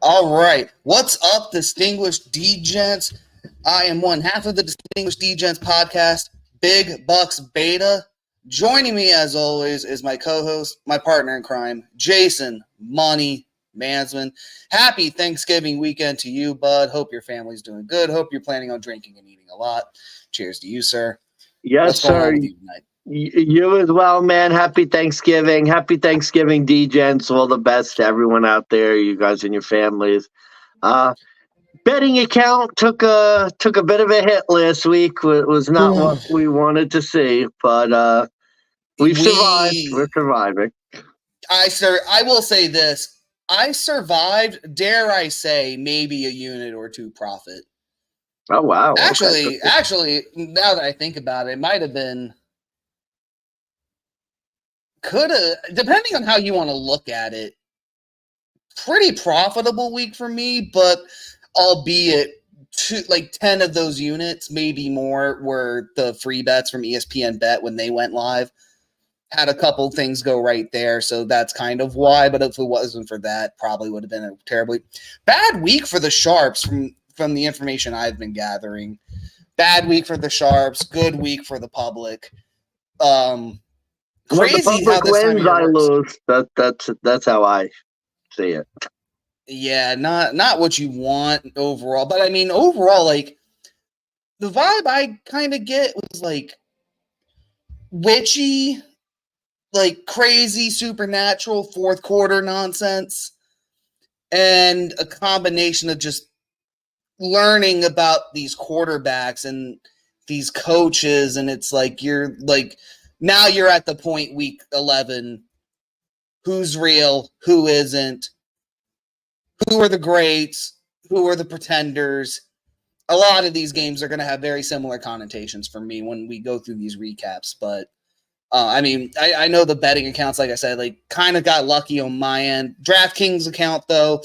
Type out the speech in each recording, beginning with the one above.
All right. What's up, distinguished DeGents? I am one half of the Distinguished DeGents podcast, Big Bucks Beta. Joining me, as always, is my co-host, my partner in crime, Jason Money Mansman. Happy Thanksgiving weekend to you, bud. Hope your family's doing good. Hope you're planning on drinking and eating a lot. Cheers to you, sir. Yes, What's going sir. on with you tonight? You as well, man. Happy Thanksgiving. Happy Thanksgiving, DeGents. All the best to everyone out there, you guys and your families. Betting account took a bit of a hit last week. It was not what we wanted to see, but we've survived. We're surviving. I will say this. I survived, dare I say, maybe a unit or two profit. Oh, wow. Actually, now that I think about it, it might have been, depending on how you want to look at it, pretty profitable week for me, but albeit 10 of those units, maybe more, were the free bets from ESPN Bet when they went live. Had a couple things go right there, so that's kind of why. But if it wasn't for that, probably would have been a terribly bad week for the Sharps from the information I've been gathering. Bad week for the Sharps, good week for the public. Crazy the public how this wins, time I works. lose. That's how I see it. Yeah, not what you want overall, but I mean overall, like the vibe I kind of get was like witchy, like crazy supernatural fourth quarter nonsense, and a combination of just learning about these quarterbacks and these coaches, and it's like you're like now you're at the point week 11, who's real, who isn't, who are the greats, who are the pretenders. A lot of these games are going to have very similar connotations for me when we go through these recaps, but I mean, I know the betting accounts, like I said, like kind of got lucky on my end. DraftKings account, though,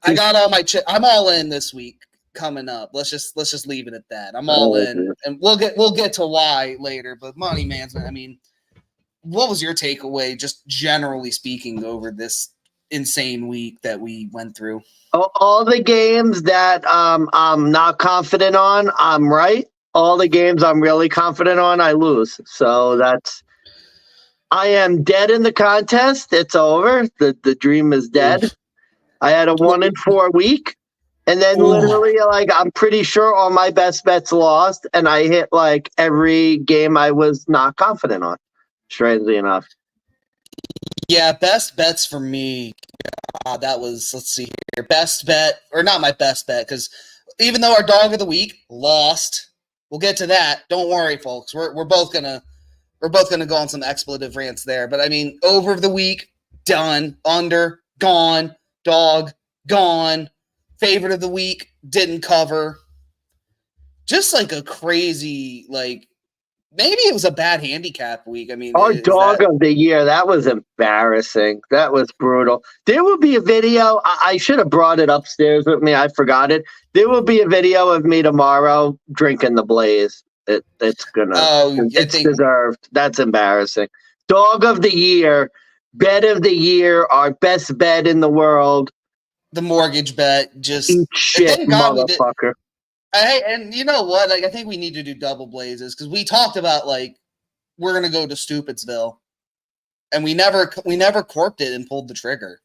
I got all my I'm all in this week coming up. Let's just leave it at that. I'm all in, and we'll get to why later. But Money Management, I mean, what was your takeaway, just generally speaking, over this insane week that we went through? All the games that I'm not confident on, I'm right. All the games I'm really confident on, I lose. So I am dead in the contest. It's over. The dream is dead. Oof. I had a 1-4 week, and then literally, like, I'm pretty sure all my best bets lost, and I hit like every game I was not confident on. Strangely enough. Yeah, best bets for me. That was, let's see here, best bet, or not my best bet, because even though our dog of the week lost, we'll get to that. Don't worry, folks. We're both gonna go on some expletive rants there. But I mean, over the week, done. Under, gone. Dog, gone. Favorite of the week, didn't cover. Just like a crazy, like, maybe it was a bad handicap week. I mean, our dog of the year, that was embarrassing. That was brutal. There will be a video. I should have brought it upstairs with me. I forgot it. There will be a video of me tomorrow drinking the Blaze. It's deserved. That's embarrassing. Dog of the year, bet of the year, our best bet in the world. The mortgage bet, just eat shit, motherfucker. And you know what? Like, I think we need to do double blazes because we talked about like we're gonna go to Stupid'sville, and we never corked it and pulled the trigger.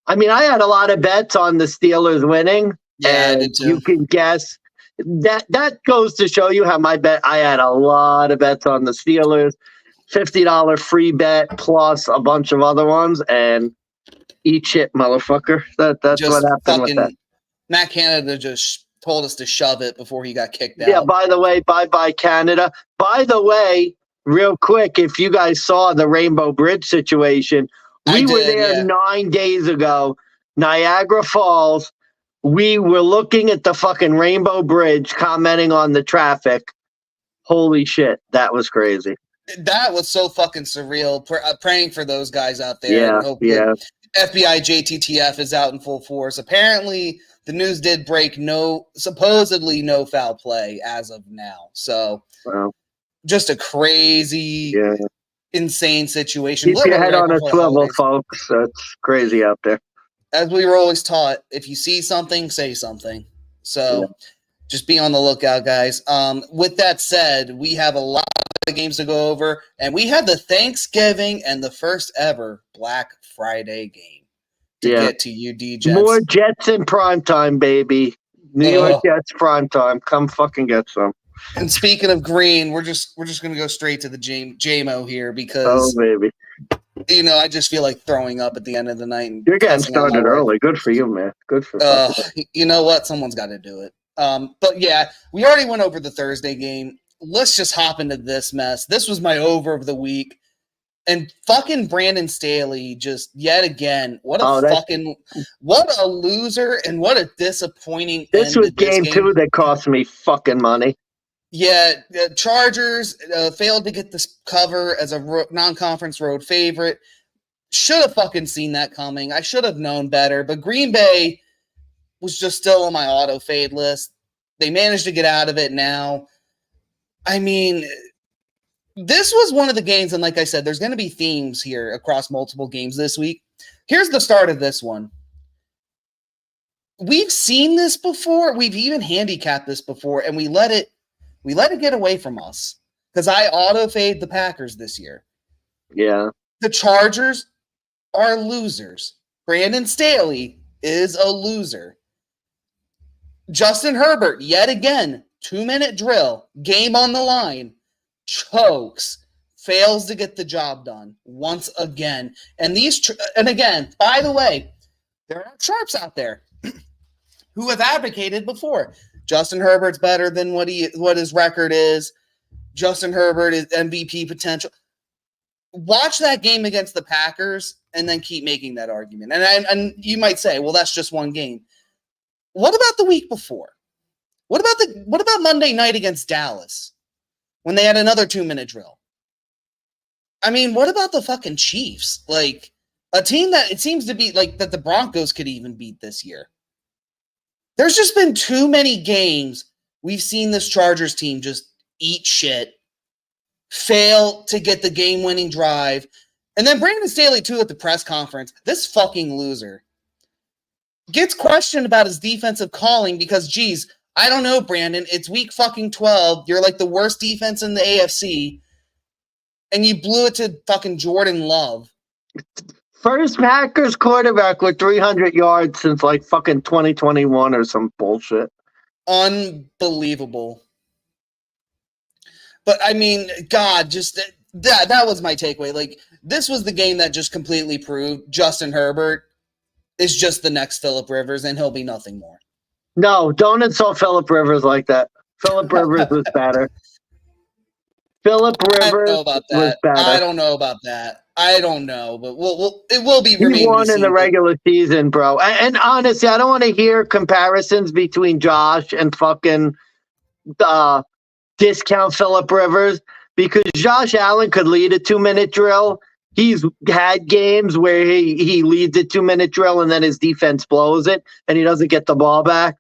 I mean, I had a lot of bets on the Steelers winning, and I did too. You can guess that goes to show you how my bet. I had a lot of bets on the Steelers, $50 free bet plus a bunch of other ones, and eat shit, motherfucker. That's just what happened with that. Matt Canada just told us to shove it before he got kicked out. Yeah, by the way, bye-bye Canada. By the way, real quick, if you guys saw the Rainbow Bridge situation, we were there 9 days ago, Niagara Falls. We were looking at the fucking Rainbow Bridge, commenting on the traffic. Holy shit, that was crazy. That was so fucking surreal. Praying for those guys out there. Yeah. FBI JTTF is out in full force. Apparently, the news did break supposedly no foul play as of now. So, just a crazy, insane situation. Keep your head on a swivel, folks. That's crazy out there. as we were always taught, if you see something, say something. So just be on the lookout, guys. With that said, we have a lot of games to go over, and we have the Thanksgiving and the first ever Black Friday game to get to you, DeGents. More Jets in primetime, baby. New York Jets primetime. Come fucking get some. And speaking of green, we're just gonna go straight to the JMO here because baby. You know, I just feel like throwing up at the end of the night. And you're getting started early. Good for you, man. Good for you know what? Someone's got to do it. But yeah, we already went over the Thursday game. Let's just hop into this mess. This was my over of the week. And fucking Brandon Staley just yet again, what a loser and what a disappointing This was game 2 that cost me fucking money. Yeah, Chargers failed to get this cover as a non-conference road favorite. Should have fucking seen that coming. I should have known better, but Green Bay was just still on my auto fade list. They managed to get out of it now. I mean, this was one of the games, and like I said, there's going to be themes here across multiple games this week. Here's the start of this one. We've seen this before. We've even handicapped this before, and we let it get away from us because I auto fade the Packers this year. Yeah. The Chargers are losers. Brandon Staley is a loser. Justin Herbert, yet again, 2-minute drill, game on the line, chokes, fails to get the job done once again. And again, by the way, there are sharps out there who have advocated before. Justin Herbert's better than what his record is. Justin Herbert is MVP potential. Watch that game against the Packers and then keep making that argument. And you might say, well, that's just one game. What about the week before? What about Monday night against Dallas when they had another 2-minute drill? I mean, what about the fucking Chiefs? Like a team that it seems to be like that the Broncos could even beat this year. There's just been too many games we've seen this Chargers team just eat shit, fail to get the game-winning drive, and then Brandon Staley, too, at the press conference, this fucking loser, gets questioned about his defensive calling because, geez, I don't know, Brandon, it's week fucking 12, you're like the worst defense in the AFC, and you blew it to fucking Jordan Love. First Packers quarterback with 300 yards since like fucking 2021 or some bullshit. Unbelievable. But I mean, God, just that was my takeaway. Like, this was the game that just completely proved Justin Herbert is just the next Phillip Rivers, and he'll be nothing more. No, don't insult Phillip Rivers like that. Phillip Rivers was better. Phillip Rivers was better. I don't know about that. I don't know, but it will be. He won in the regular season, bro. And honestly, I don't want to hear comparisons between Josh and fucking discount Phillip Rivers because Josh Allen could lead a 2-minute drill. He's had games where he leads a 2-minute drill and then his defense blows it and he doesn't get the ball back.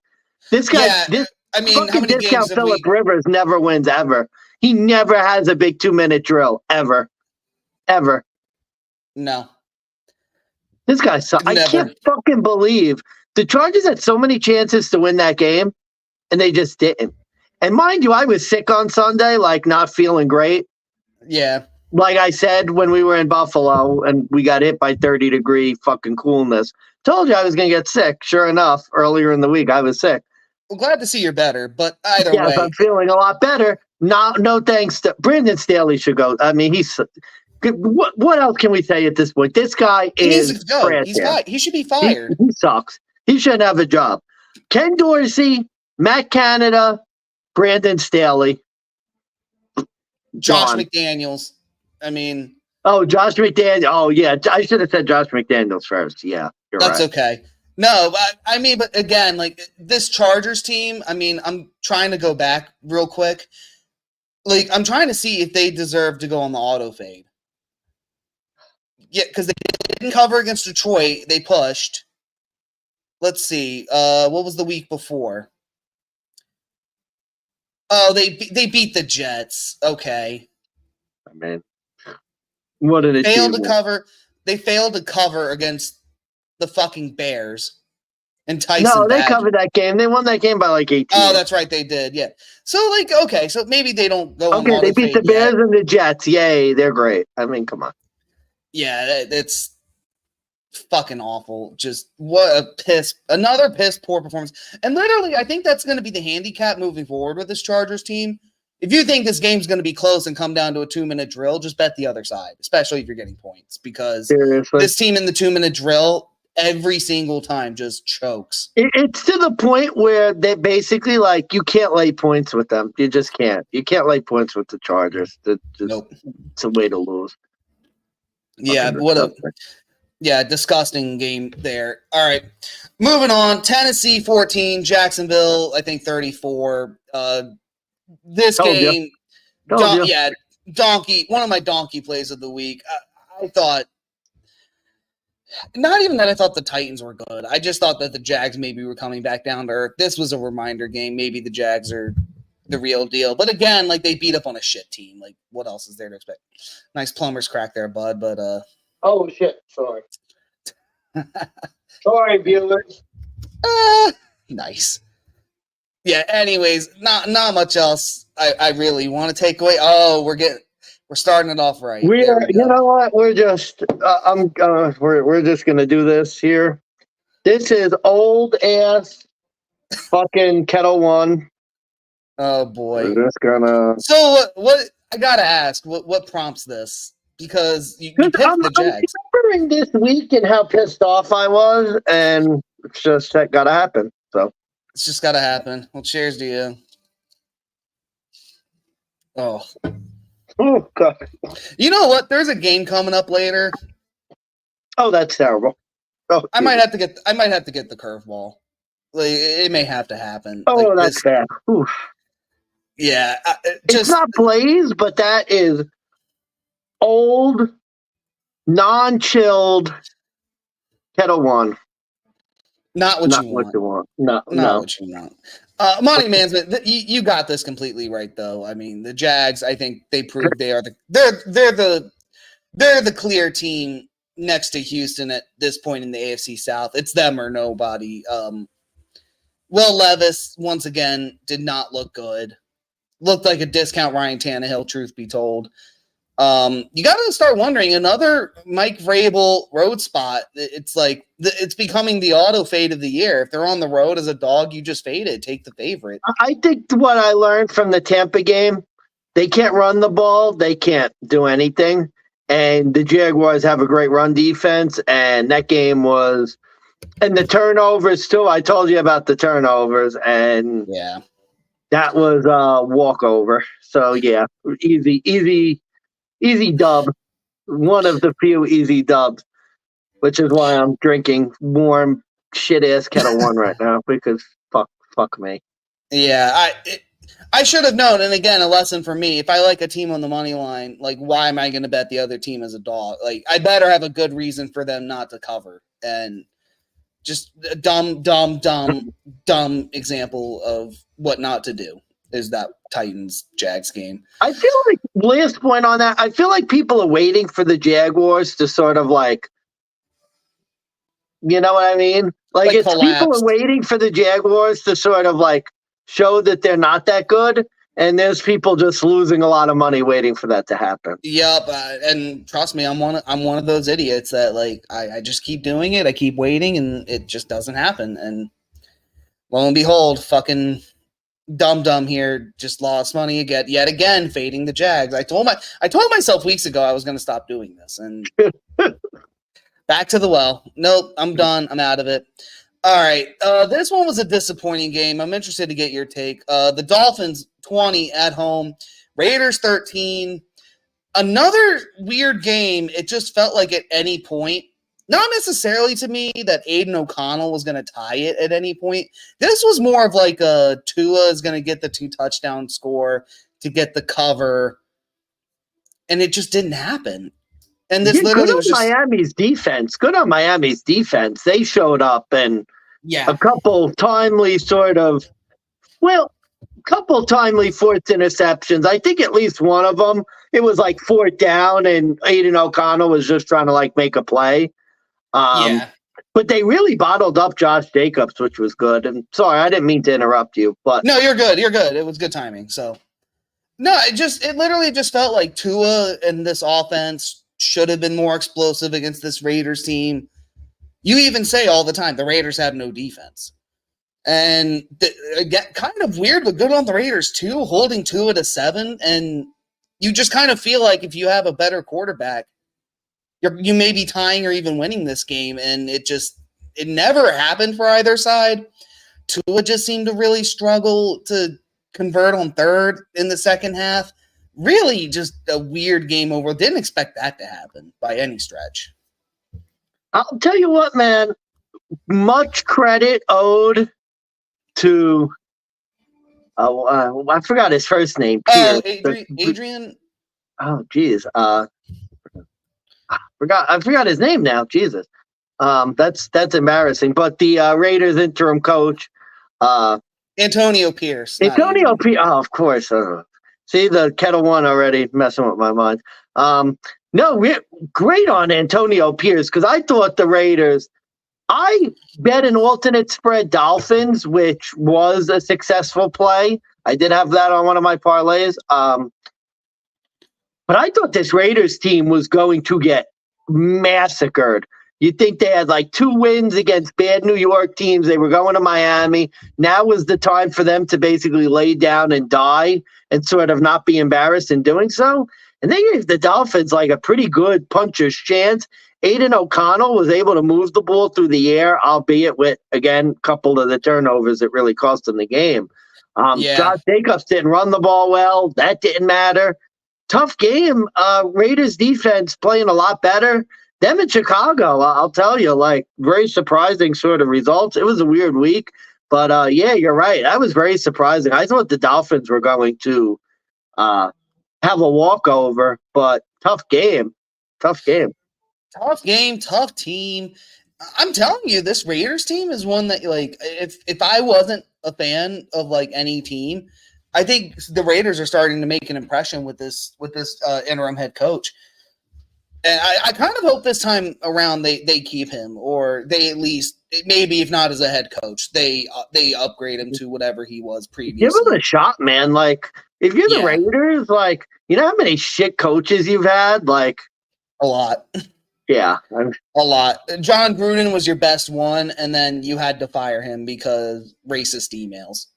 This guy, how many discount Phillip Rivers never wins ever. He never has a big 2-minute drill ever. No. This guy sucks. I can't fucking believe the Chargers had so many chances to win that game, and they just didn't. And mind you, I was sick on Sunday, like not feeling great. Yeah. Like I said when we were in Buffalo and we got hit by 30-degree fucking coolness. Told you I was going to get sick. Sure enough, earlier in the week, I was sick. Well, glad to see you're better, but either way. Yes, I'm feeling a lot better. No thanks to Brandon Staley should go. I mean, he's... What else can we say at this point? This guy is trash. He should be fired. He sucks. He shouldn't have a job. Ken Dorsey, Matt Canada, Brandon Staley, Josh McDaniels. I mean, Josh McDaniels. Oh yeah, I should have said Josh McDaniels first. Yeah, that's right. Okay. No, I mean, but again, like this Chargers team. I mean, I'm trying to go back real quick. Like, I'm trying to see if they deserve to go on the auto fade. Yeah, because they didn't cover against Detroit. They pushed. Let's see. What was the week before? Oh, they beat the Jets. Okay. I mean, what did it failed to cover? They failed to cover against the fucking Bears and Tyson No, they Badger. covered that game. They won that game by like 18. Oh, that's right, they did. Yeah. So like, okay, so maybe they don't go. Okay, they beat the Bears and the Jets. Yay, they're great. I mean, come on. Yeah, it's fucking awful. Just another piss poor performance. And literally, I think that's going to be the handicap moving forward with this Chargers team. If you think this game's going to be close and come down to a 2-minute drill, just bet the other side, especially if you're getting points, because Seriously? This team in the 2-minute drill every single time just chokes. It's to the point where they basically like you can't lay points with them. You just can't. You can't lay points with the Chargers. Nope. It's a way to lose. Yeah, disgusting game there. All right, moving on. Tennessee 14, Jacksonville, I think 34. This game, donkey. One of my donkey plays of the week. I thought, not even that I thought the Titans were good. I just thought that the Jags maybe were coming back down to earth. This was a reminder game. Maybe the Jags are the real deal. But again, like they beat up on a shit team. Like what else is there to expect? Nice plumber's crack there, bud. But oh shit! Sorry. Sorry, viewers. Nice. Yeah. Anyways, not much else. I really want to take away. Oh, we're starting it off right. You know what? We're just we're just gonna do this here. This is old ass fucking Kettle One. Oh boy. We're just gonna. So what? I gotta ask. What prompts this? Because you picked the Jags. I'm remembering this week and how pissed off I was, and it's just that gotta happen. So it's just gotta happen. Well, cheers to you. Oh God! You know what? There's a game coming up later. Oh, that's terrible. Oh, I might have to get the curveball. Like it may have to happen. Oh, like, that's bad. Oof. Yeah, it's not Blaze, but that is old, non-chilled Kettle One. Not what you want. No. What you want. Money management. You got this completely right, though. I mean, the Jags. I think they proved they're the clear team next to Houston at this point in the AFC South. It's them or nobody. Will Levis once again did not look good. Looked like a discount Ryan Tannehill. Truth be told. You got to start wondering, another Mike Vrabel road spot. It's like it's becoming the auto fade of the year. If they're on the road as a dog, you just fade it. Take the favorite. I think what I learned from the Tampa game, they can't run the ball. They can't do anything. And the Jaguars have a great run defense. And that game was, and the turnovers too. I told you about the turnovers, and yeah, that was a walkover. So yeah, easy dub. One of the few easy dubs, which is why I'm drinking warm shit ass Kettle One right now, because fuck me. Yeah, I should have known. And again, a lesson for me: if I like a team on the money line, like why am I going to bet the other team as a dog? Like I better have a good reason for them not to cover. And just a dumb example of what not to do is that Titans-Jags game. I feel like, last point on that, I feel like people are waiting for the Jaguars to sort of like, you know what I mean? Like it's collapse. People are waiting for the Jaguars to sort of like show that they're not that good. And there's people just losing a lot of money waiting for that to happen. Yep, and trust me, I'm one of those idiots that like I just keep doing it. I keep waiting, and it just doesn't happen. And lo and behold, fucking dumb here just lost money yet again, fading the Jags. I told myself weeks ago I was going to stop doing this, and back to the well. Nope, I'm done. I'm out of it. All right, this one was a disappointing game. I'm interested to get your take. The Dolphins 20 at home, Raiders 13. Another weird game. It just felt like at any point, not necessarily to me that Aiden O'Connell was going to tie it at any point. This was more of like a Tua is going to get the 2-touchdown score to get the cover, and it just didn't happen. And this literally was just Miami's defense. Good on Miami's defense. They showed up and a couple timely forced interceptions. I think at least one of them, it was like 4th down and Aiden O'Connell was just trying to like make a play. But But they really bottled up Josh Jacobs, which was good. And sorry, I didn't mean to interrupt you, but No, you're good. You're good. It was good timing. So no, it literally just felt like Tua and this offense should have been more explosive against this Raiders team. You even say all the time the Raiders have no defense. And kind of weird, but good on the Raiders too, holding Tua to 7. And you just kind of feel like if you have a better quarterback, you may be tying or even winning this game. And it never happened for either side. Tua just seemed to really struggle to convert on third in the second half. Really just a weird game over. Didn't expect that to happen by any stretch. I'll tell you what, man, much credit owed to I forgot his first name. Oh, Adrian. Oh, geez. I forgot his name now. Jesus. That's embarrassing. But the Raiders interim coach, Antonio Pierce. Antonio Pierce. Oh, of course. See, the Kettle One already messing with my mind. No, we're great on Antonio Pierce because I thought the Raiders. I bet an alternate spread Dolphins, which was a successful play. I did have that on one of my parlays. But I thought this Raiders team was going to get massacred. You'd think they had like 2 wins against bad New York teams. They were going to Miami. Now was the time for them to basically lay down and die and sort of not be embarrassed in doing so. And they gave the Dolphins like a pretty good puncher's chance. Aiden O'Connell was able to move the ball through the air, albeit with, again, a couple of the turnovers that really cost him the game. Josh Jacobs didn't run the ball well. That didn't matter. Tough game. Raiders defense playing a lot better. Them in Chicago, I'll tell you, like, very surprising sort of results. It was a weird week. But, yeah, you're right. That was very surprising. I thought the Dolphins were going to have a walkover, but tough game. Tough game. Tough game, tough team. I'm telling you, this Raiders team is one that, like, if I wasn't a fan of like any team, I think the Raiders are starting to make an impression with this interim head coach. And I kind of hope this time around they keep him, or they at least, maybe if not as a head coach, they upgrade him to whatever he was previously. Give him a shot, man. Like, if you're the Raiders, like, you know how many shit coaches you've had? Like, a lot. Yeah. A lot. John Gruden was your best one, and then you had to fire him because racist emails.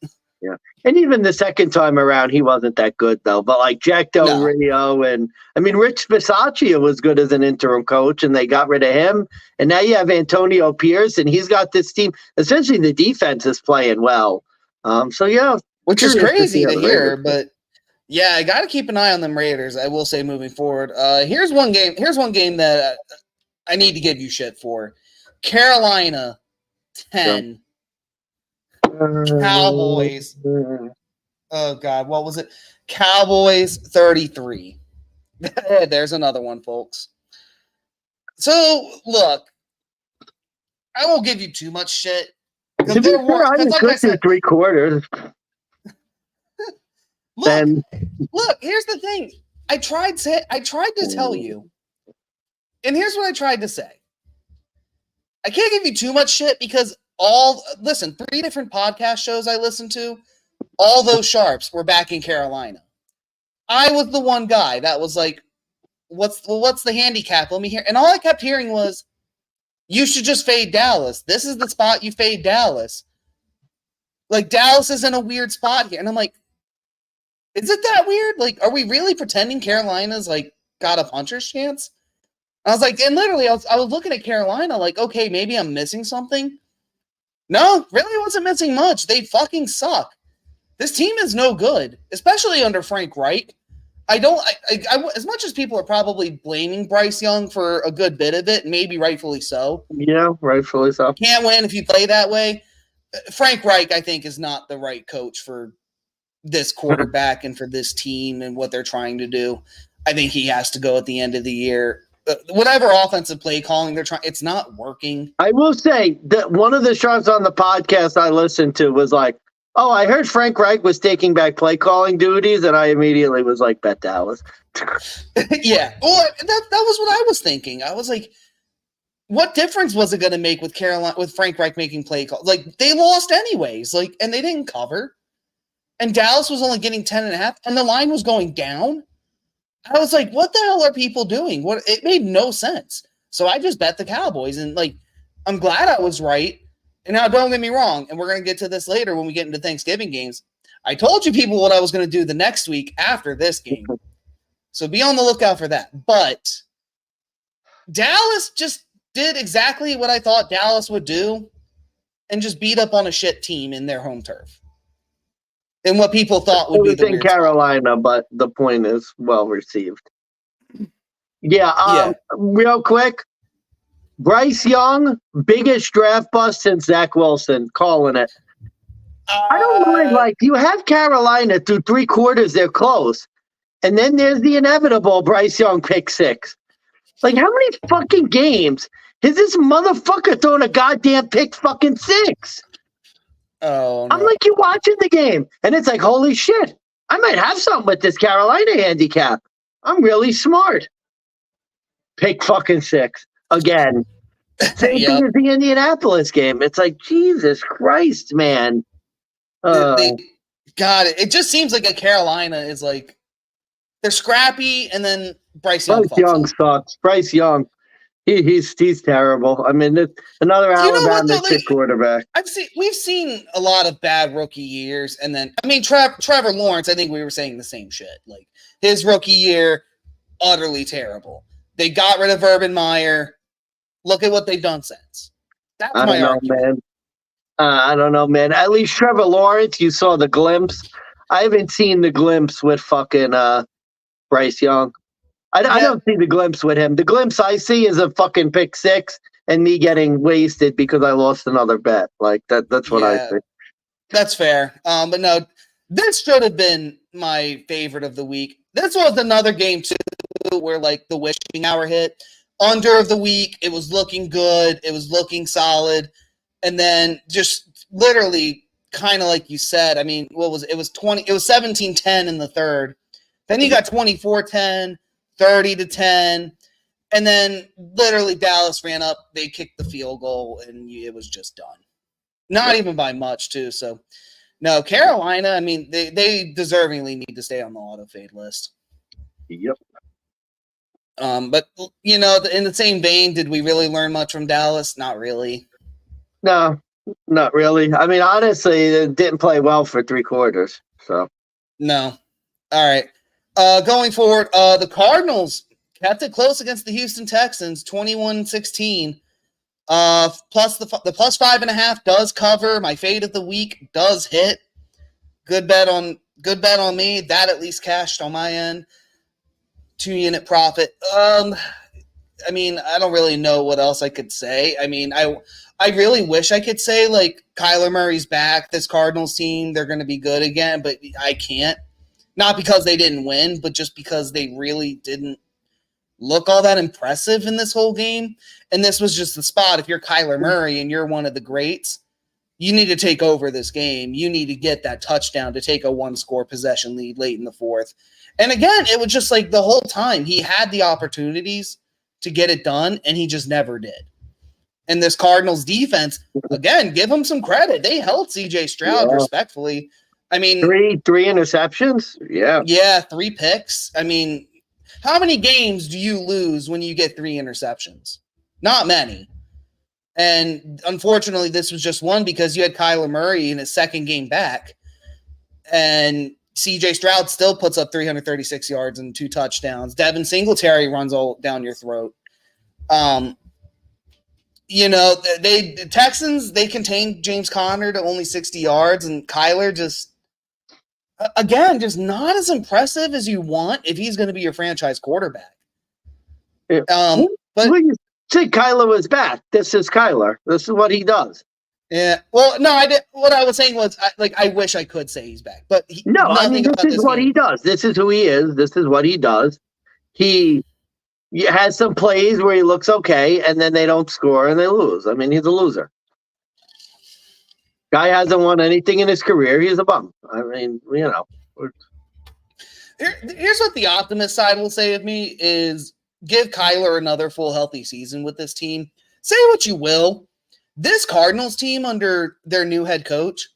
Yeah. And even the second time around, he wasn't that good, though. But like Jack Del Rio and, I mean, Rich Bisaccia was good as an interim coach, and they got rid of him. And now you have Antonio Pierce, and he's got this team. Essentially, the defense is playing well. So, yeah. Which is crazy to hear, but yeah, I got to keep an eye on them Raiders, I will say, moving forward. Here's one game that I need to give you shit for. Carolina 10. Cowboys. Oh, God. What was it? Cowboys 33. There's another one, folks. So, look, I won't give you too much shit. To be fair, I didn't cook through 3 quarters. Look, here's the thing. I tried to tell you, and here's what I tried to say. I can't give you too much shit because 3 different podcast shows I listened to, all those sharps were back in Carolina. I was the one guy that was like, what's the handicap? Let me hear. And all I kept hearing was, you should just fade Dallas. This is the spot you fade Dallas. Like, Dallas is in a weird spot here. And I'm like, is it that weird? Like, are we really pretending Carolina's like got a puncher's chance? I was like, and literally I was looking at Carolina like, okay, maybe I'm missing something. No, really wasn't missing much. They fucking suck. This team is no good, especially under Frank Reich. I as much as people are probably blaming Bryce Young for a good bit of it, maybe rightfully so. Yeah, rightfully so. Can't win if you play that way. Frank Reich, I think, is not the right coach for this quarterback and for this team and what they're trying to do. I think he has to go at the end of the year. Whatever offensive play calling they're trying, it's not working. I will say that one of the shots on the podcast I listened to was like, oh, I heard Frank Reich was taking back play calling duties, and I immediately was like, bet Dallas. Yeah. Well, that was what I was thinking. I was like, what difference was it going to make with Carolina, with Frank Reich making play calls? Like, they lost anyways, like, and they didn't cover. And Dallas was only getting 10.5, and the line was going down. I was like, what the hell are people doing? What? It made no sense. So I just bet the Cowboys, and like, I'm glad I was right. And now, don't get me wrong, and we're going to get to this later when we get into Thanksgiving games. I told you people what I was going to do the next week after this game. So be on the lookout for that. But Dallas just did exactly what I thought Dallas would do and just beat up on a shit team in their home turf. And what people thought would be the weird Carolina, spot. But the point is well received. Yeah, real quick. Bryce Young, biggest draft bust since Zach Wilson, calling it. I don't mind, like, you have Carolina through 3 quarters, they're close. And then there's the inevitable Bryce Young pick 6. Like, how many fucking games has this motherfucker thrown a goddamn pick fucking 6? Oh, no. I'm like, you watching the game, and it's like, holy shit, I might have something with this Carolina handicap. I'm really smart. Pick fucking 6 again. Same thing as the Indianapolis game. It's like, Jesus Christ, man. They got it. It just seems like a Carolina is like, they're scrappy, and then Bryce Young sucks. Bryce Young, he's terrible. I mean, another Alabama quarterback. We've seen a lot of bad rookie years, and then I mean, Trevor Lawrence. I think we were saying the same shit. Like, his rookie year, utterly terrible. They got rid of Urban Meyer. Look at what they've done since. That's my argument. Man. I don't know, man. At least Trevor Lawrence, you saw the glimpse. I haven't seen the glimpse with fucking Bryce Young. I don't see the glimpse with him. The glimpse I see is a fucking pick 6 and me getting wasted because I lost another bet. Like, that's what I think. That's fair. But no, this should have been my favorite of the week. This was another game, too, where, like, the wishing hour hit. Under of the week, it was looking good. It was looking solid. And then just literally kind of like you said, I mean, what was it? It was 17-10 in the third. Then you got 24-10, 30-10. And then literally Dallas ran up. They kicked the field goal, and it was just done. Not even by much, too. So, no, Carolina, I mean, they deservingly need to stay on the auto fade list. Yep. But, you know, in the same vein, did we really learn much from Dallas? Not really. No, not really. I mean, honestly, they didn't play well for 3 quarters. So, no. All right. Going forward, the Cardinals kept it close against the Houston Texans, 21-16. Plus the plus 5.5 does cover. My fade of the week does hit. Good bet on me. That at least cashed on my end. 2-unit profit. I mean, I don't really know what else I could say. I mean, I really wish I could say, like, Kyler Murray's back. This Cardinals team, they're going to be good again, but I can't. Not because they didn't win, but just because they really didn't look all that impressive in this whole game. And this was just the spot. If you're Kyler Murray and you're one of the greats, you need to take over this game. You need to get that touchdown to take a 1-score possession lead late in the fourth. And again, it was just like the whole time he had the opportunities to get it done, and he just never did. And this Cardinals defense, again, give them some credit. They held CJ Stroud respectfully. I mean, three interceptions. Yeah, 3 picks. I mean, how many games do you lose when you get 3 interceptions? Not many. And unfortunately, this was just one because you had Kyler Murray in his second game back, and CJ Stroud still puts up 336 yards and 2 touchdowns. Devin Singletary runs all down your throat. You know, the Texans, they contained James Conner to only 60 yards, and Kyler just, again, just not as impressive as you want if he's going to be your franchise quarterback. Yeah. But you said Kyler was back. This is Kyler. This is what he does. Yeah. Well, no, I did. What I was saying was, I wish I could say he's back, but this is what he does. This is who he is. This is what he does. He has some plays where he looks okay, and then they don't score and they lose. I mean, he's a loser. Guy hasn't won anything in his career. He's a bum. I mean, you know. Here's what the optimist side will say of me is give Kyler another full healthy season with this team. say what you will. This Cardinals team under their new head coach,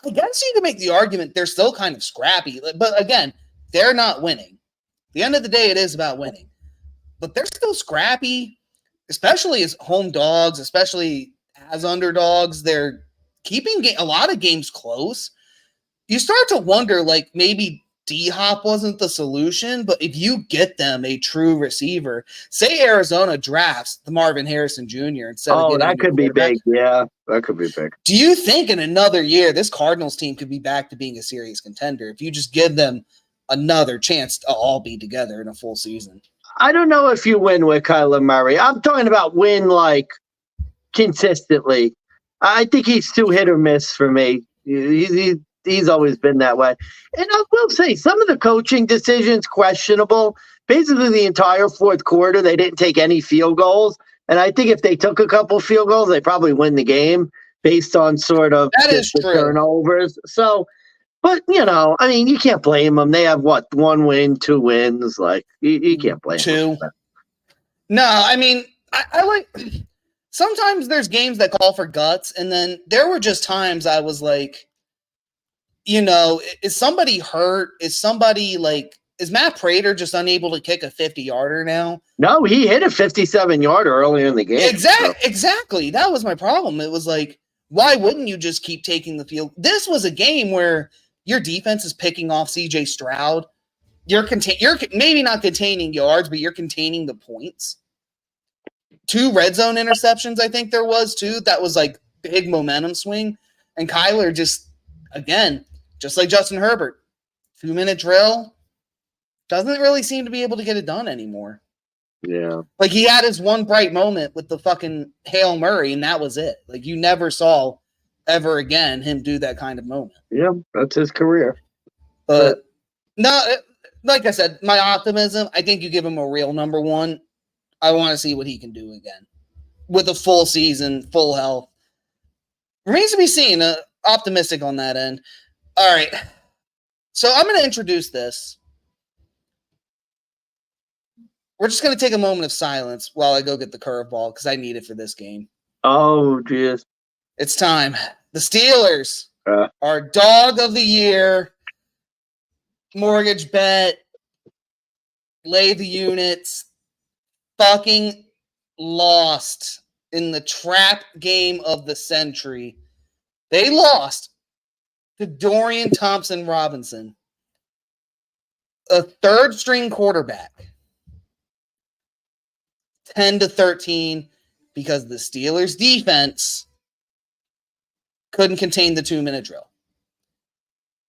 I guess you can make the argument they're still kind of scrappy. But again, they're not winning. At the end of the day, it is about winning. But they're still scrappy, especially as home dogs, especially as underdogs. They're keeping a lot of games close. You start to wonder, like, maybe D-Hop wasn't the solution, but if you get them a true receiver, say Arizona drafts the Marvin Harrison Jr. instead of getting that could be big. Yeah, that could be big. Do you think in another year this Cardinals team could be back to being a serious contender if you just give them another chance to all be together in a full season? I don't know if you win with Kyler Murray. I'm talking about win, like, consistently. I think he's too hit or miss for me. He's always been that way. And I will say, some of the coaching decisions questionable. Basically, the entire fourth quarter, they didn't take any field goals. And I think if they took a couple field goals, they probably win the game based on sort of the turnovers. So, but, I mean, you can't blame them. They have, 1 win, 2 wins. Like, you can't blame them. No, I mean, I like – sometimes there's games that call for guts, and then there were just times I was like, is somebody hurt? Is Matt Prater just unable to kick a 50-yarder now? No, he hit a 57-yarder earlier in the game. Exactly. That was my problem. It was like, why wouldn't you just keep taking the field? This was a game where your defense is picking off C.J. Stroud. You're maybe not containing yards, but you're containing the points. 2 red zone interceptions, I think there was, too. That was like big momentum swing. And Kyler just, again, just like Justin Herbert, 2-minute drill, doesn't really seem to be able to get it done anymore. Yeah. Like, he had his one bright moment with the fucking Hail Murray, and that was it. Like, you never saw ever again him do that kind of moment. Yeah, that's his career. But, no, like I said, my optimism, I think you give him a real number 1. I want to see what he can do again. With a full season, full health. Remains to be seen. Optimistic on that end. All right. So I'm going to introduce this. We're just going to take a moment of silence while I go get the curveball because I need it for this game. Oh, geez. It's time. The Steelers are dog of the year. Mortgage bet. Lay the units. Fucking lost in the trap game of the century. They lost to Dorian Thompson-Robinson, a third-string quarterback, 10-13, because the Steelers' defense couldn't contain the 2-minute drill.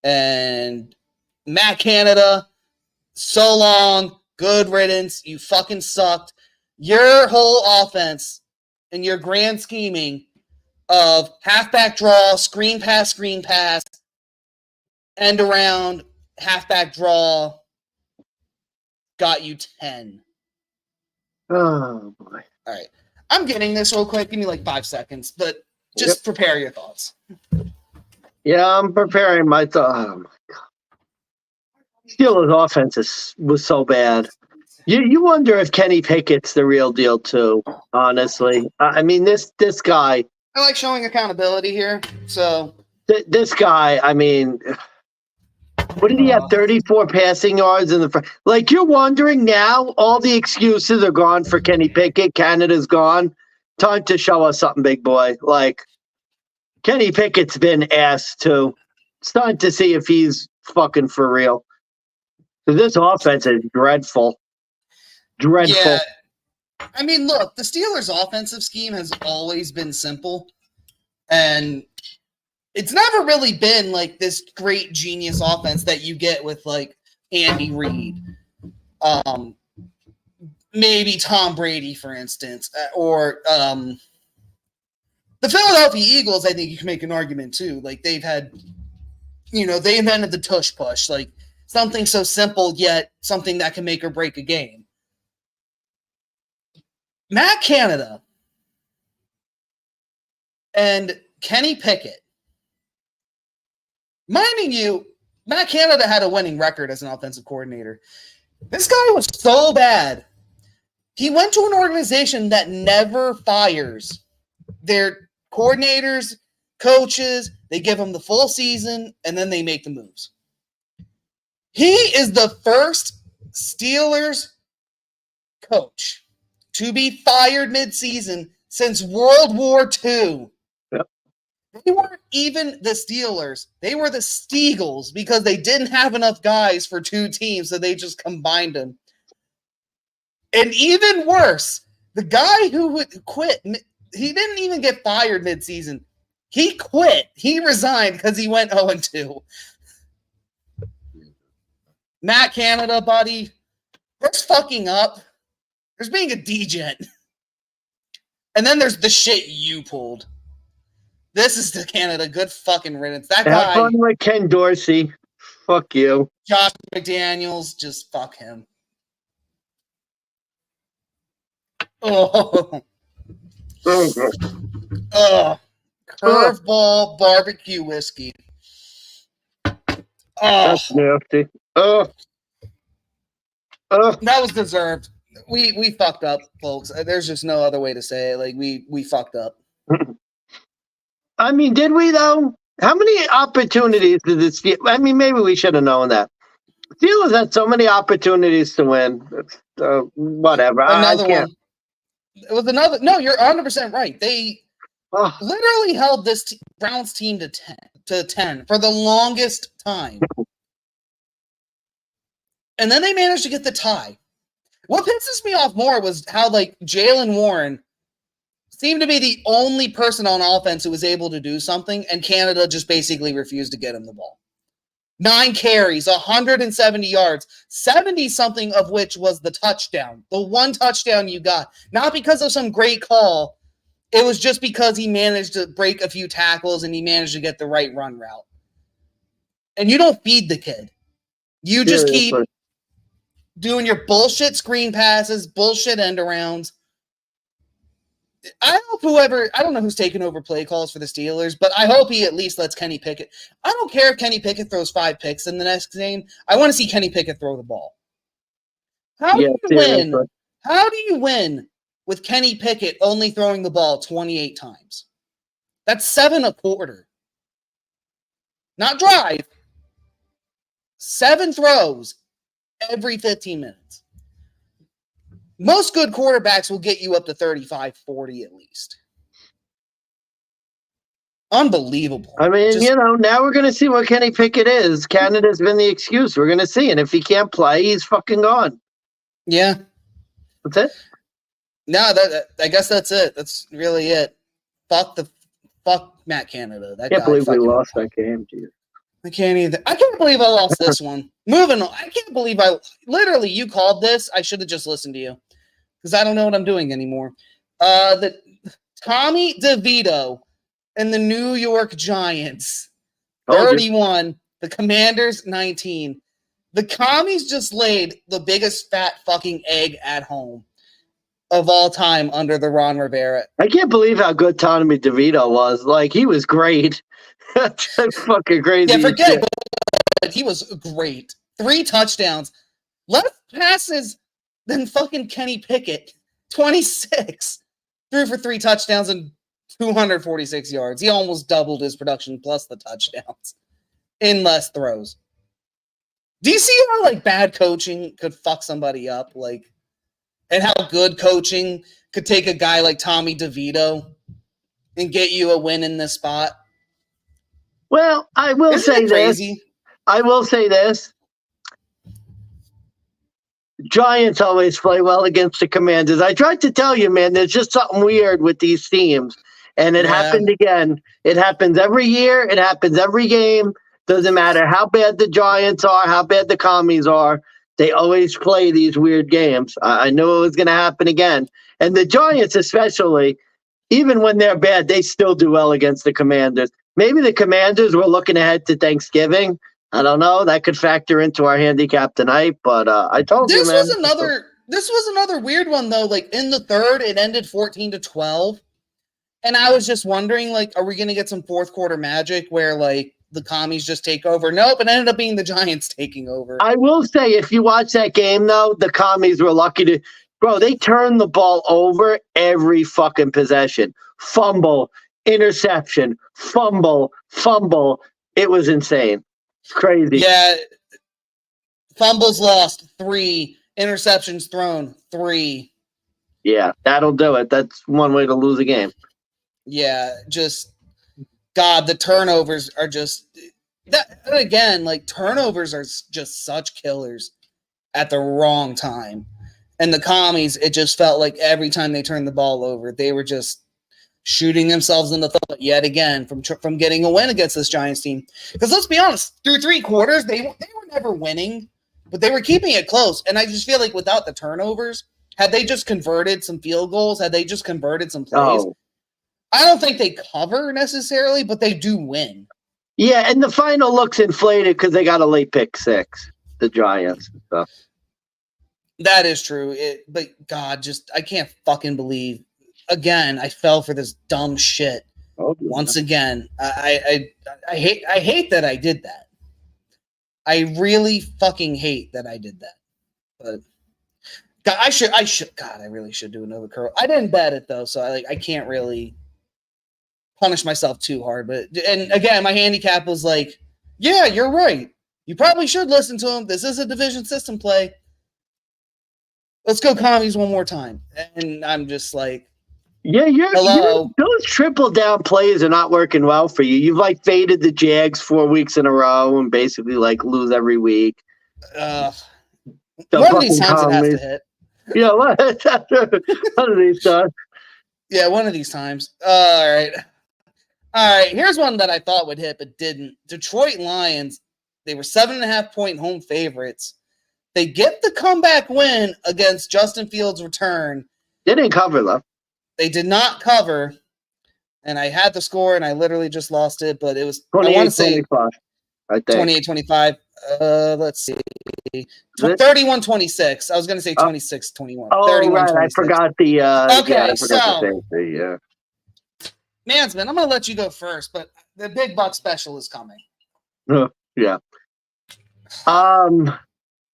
And Matt Canada, so long, good riddance, you fucking sucked. Your whole offense and your grand scheming of halfback draw, screen pass, end around, halfback draw, got you 10. Oh, boy. All right. I'm getting this real quick. Give me like 5 seconds, but just prepare your thoughts. Yeah, I'm preparing my thoughts. Oh, my God. Steelers' offense was so bad. You wonder if Kenny Pickett's the real deal, too, honestly. I mean, this guy. I like showing accountability here, so. This guy, I mean, what did he have, 34 passing yards in the front? Like, you're wondering now, all the excuses are gone for Kenny Pickett. Canada's gone. Time to show us something, big boy. Like, Kenny Pickett's been asked too. It's time to see if he's fucking for real. This offense is dreadful. Dreadful. Yeah. I mean, look, the Steelers' offensive scheme has always been simple. And it's never really been like this great genius offense that you get with like Andy Reid. Maybe Tom Brady, for instance, or the Philadelphia Eagles, I think you can make an argument too. Like they've had, they invented the tush push, like something so simple yet something that can make or break a game. Matt Canada and Kenny Pickett. Minding you, Matt Canada had a winning record as an offensive coordinator. This guy was so bad He went to an organization that never fires their coordinators, coaches. They give them the full season, and then they make the moves. He is the first Steelers coach to be fired midseason since World War II. Yep. They weren't even the Steelers. They were the Steagles because they didn't have enough guys for two teams, so they just combined them. And even worse, the guy who would quit, he didn't even get fired midseason. He quit. He resigned because he went 0-2. Matt Canada, buddy, there's fucking up. There's being a DGent. And then there's the shit you pulled. This is the Canada. Good fucking riddance. That guy. Have fun with Ken Dorsey. Fuck you. Josh McDaniels, just fuck him. Oh. Curveball barbecue whiskey. That's nasty. That was deserved. We fucked up, folks. There's just no other way to say it. Like we fucked up. I mean, did we though? How many opportunities did this? I mean, maybe we should have known that. Steelers had so many opportunities to win. Whatever. Another I can't. one. It was another. No, you're 100% right. They literally held this Browns team to 10 for the longest time. And then they managed to get the tie. What pisses me off more was how, like, Jalen Warren seemed to be the only person on offense who was able to do something, and Canada just basically refused to get him the ball. 9 carries, 170 yards, 70-something of which was the touchdown. The one touchdown you got. Not because of some great call. It was just because he managed to break a few tackles and he managed to get the right run route. And you don't feed the kid. You just keep doing your bullshit screen passes, bullshit end arounds. I hope I don't know who's taking over play calls for the Steelers, but I hope he at least lets Kenny Pickett. I don't care if Kenny Pickett throws 5 picks in the next game. I want to see Kenny Pickett throw the ball. How do you win? How do you win with Kenny Pickett only throwing the ball 28 times? That's 7 a quarter. Not drive. 7 throws every 15 minutes. Most good quarterbacks will get you up to 35, 40 at least. Unbelievable. I mean, now we're going to see what Kenny Pickett is. Canada's been the excuse. We're going to see. And if he can't play, he's fucking gone. Yeah. That's it? No, I guess that's it. That's really it. Fuck Matt Canada. I can't believe we lost that game, dude. I can't either. I can't believe I lost this one. Moving on. I can't believe literally you called this. I should have just listened to you because I don't know what I'm doing anymore. The Tommy DeVito and the New York Giants 31, the Commanders 19. The Commies just laid the biggest fat fucking egg at home of all time under the Ron Rivera. I can't believe how good Tommy DeVito was. Like, he was great. That's fucking crazy. Yeah, forget it. He was great. 3 touchdowns. Less passes than fucking Kenny Pickett. 26. Threw for 3 touchdowns and 246 yards. He almost doubled his production plus the touchdowns in less throws. Do you see how, like, bad coaching could fuck somebody up? Like, and how good coaching could take a guy like Tommy DeVito and get you a win in this spot? Well, I will say this. I will say this. Giants always play well against the Commanders. I tried to tell you, man, there's just something weird with these teams. And it happened again. It happens every year. It happens every game. Doesn't matter how bad the Giants are, how bad the Commies are. They always play these weird games. I knew it was going to happen again. And the Giants especially, even when they're bad, they still do well against the Commanders. Maybe the Commanders were looking ahead to Thanksgiving. I don't know. That could factor into our handicap tonight. But I told you, man. This was another weird one, though. Like, in the third, it ended 14-12. And I was just wondering, like, are we going to get some fourth quarter magic where, like, the Commies just take over? Nope, it ended up being the Giants taking over. I will say, if you watch that game, though, the Commies were lucky to Bro, they turn the ball over every fucking possession. Fumble, interception, fumble, fumble. It was insane. It's crazy. Yeah, fumbles lost 3, interceptions thrown 3. Yeah, that'll do it. That's one way to lose a game. Yeah, just God, the turnovers are just that again. Like turnovers are just such killers at the wrong time. And the commies, it just felt like every time they turned the ball over, they were just shooting themselves in the foot yet again from getting a win against this Giants team. Because let's be honest, through 3 quarters, they were never winning, but they were keeping it close. And I just feel like without the turnovers, had they just converted some field goals, had they just converted some plays, I don't think they cover necessarily, but they do win. Yeah, and the final looks inflated because they got a late pick 6, the Giants. So. That is true. But God, I can't fucking believe. Again, I fell for this dumb shit once again. I hate that I did that. I really fucking hate that I did that. But God, I really should do another curl. I didn't bet it though, so I can't really punish myself too hard. And again, my handicap was like, yeah, you're right. You probably should listen to him. This is a division system play. Let's go commies one more time. And I'm just like, yeah, those triple down plays are not working well for you. You've like faded the Jags 4 weeks in a row and basically like lose every week. One of these times it has to hit. Yeah, one of these times. Yeah, one of these times. All right. Here's one that I thought would hit but didn't. Detroit Lions. They were 7.5-point home favorites. They get the comeback win against Justin Fields' return. They didn't cover, though. They did not cover, and I had the score, and I literally just lost it, but it was 28-25, I think. 28-25. Let's see. 31-26. I was going to say 26-21. Oh, right. I forgot the okay, yeah. Mansman, I'm going to let you go first, but the big buck special is coming. Yeah.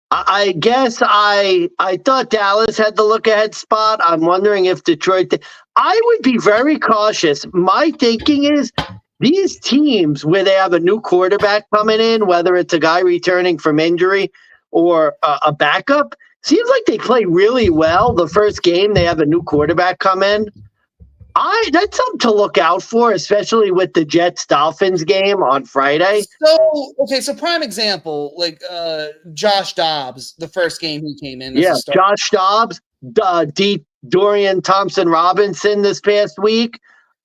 I guess I thought Dallas had the look-ahead spot. I'm wondering if Detroit I would be very cautious. My thinking is these teams where they have a new quarterback coming in, whether it's a guy returning from injury or a backup, seems like they play really well the first game they have a new quarterback come in. That's something to look out for, especially with the Jets-Dolphins game on Friday. So prime example, like Josh Dobbs, the first game he came in. Yeah, Josh Dobbs, Dorian Thompson-Robinson this past week.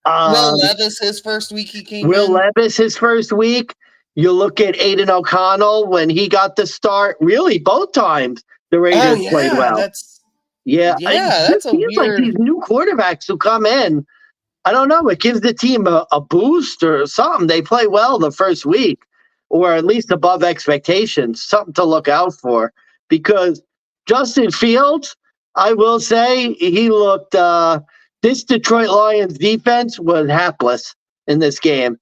Will Levis, his first week he came in. Will Levis, his first week. You look at Aiden O'Connell when he got the start. Really, both times the Raiders played well. That's seems like these new quarterbacks who come in, I don't know, it gives the team a boost or something. They play well the first week, or at least above expectations, something to look out for. Because Justin Fields, I will say, he looked this Detroit Lions defense was hapless in this game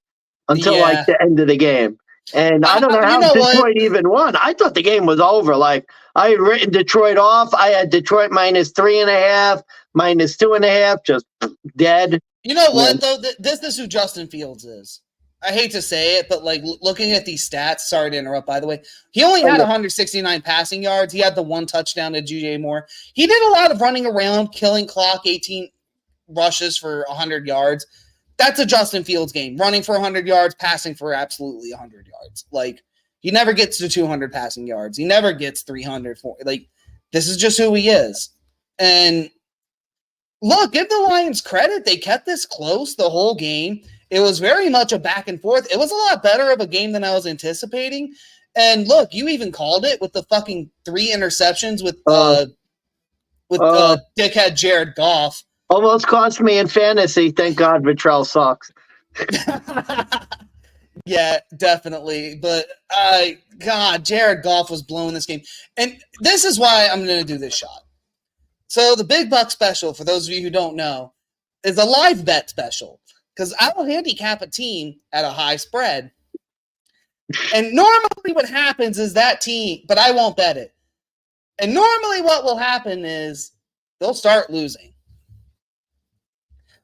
until like the end of the game. And I don't know how Detroit even won. I thought the game was over. Like, I had written Detroit off. I had Detroit -3.5, -2.5, just dead. You know what, though? This is who Justin Fields is. I hate to say it, but like looking at these stats, sorry to interrupt, by the way, he only had 169 passing yards. He had the 1 touchdown to DJ Moore. He did a lot of running around, killing clock, 18 rushes for 100 yards. That's a Justin Fields game. Running for 100 yards, passing for absolutely 100 yards. Like, he never gets to 200 passing yards. He never gets 300. Like, this is just who he is. And look, give the Lions credit. They kept this close the whole game. It was very much a back and forth. It was a lot better of a game than I was anticipating. And look, you even called it with the fucking 3 interceptions with dickhead Jared Goff. Almost cost me in fantasy. Thank God Vitrell sucks. Yeah, definitely. But, God, Jared Goff was blowing this game. And this is why I'm going to do this shot. So the Big Buck Special, for those of you who don't know, is a live bet special. Because I will handicap a team at a high spread. And normally what happens is that team, but I won't bet it. And normally what will happen is they'll start losing.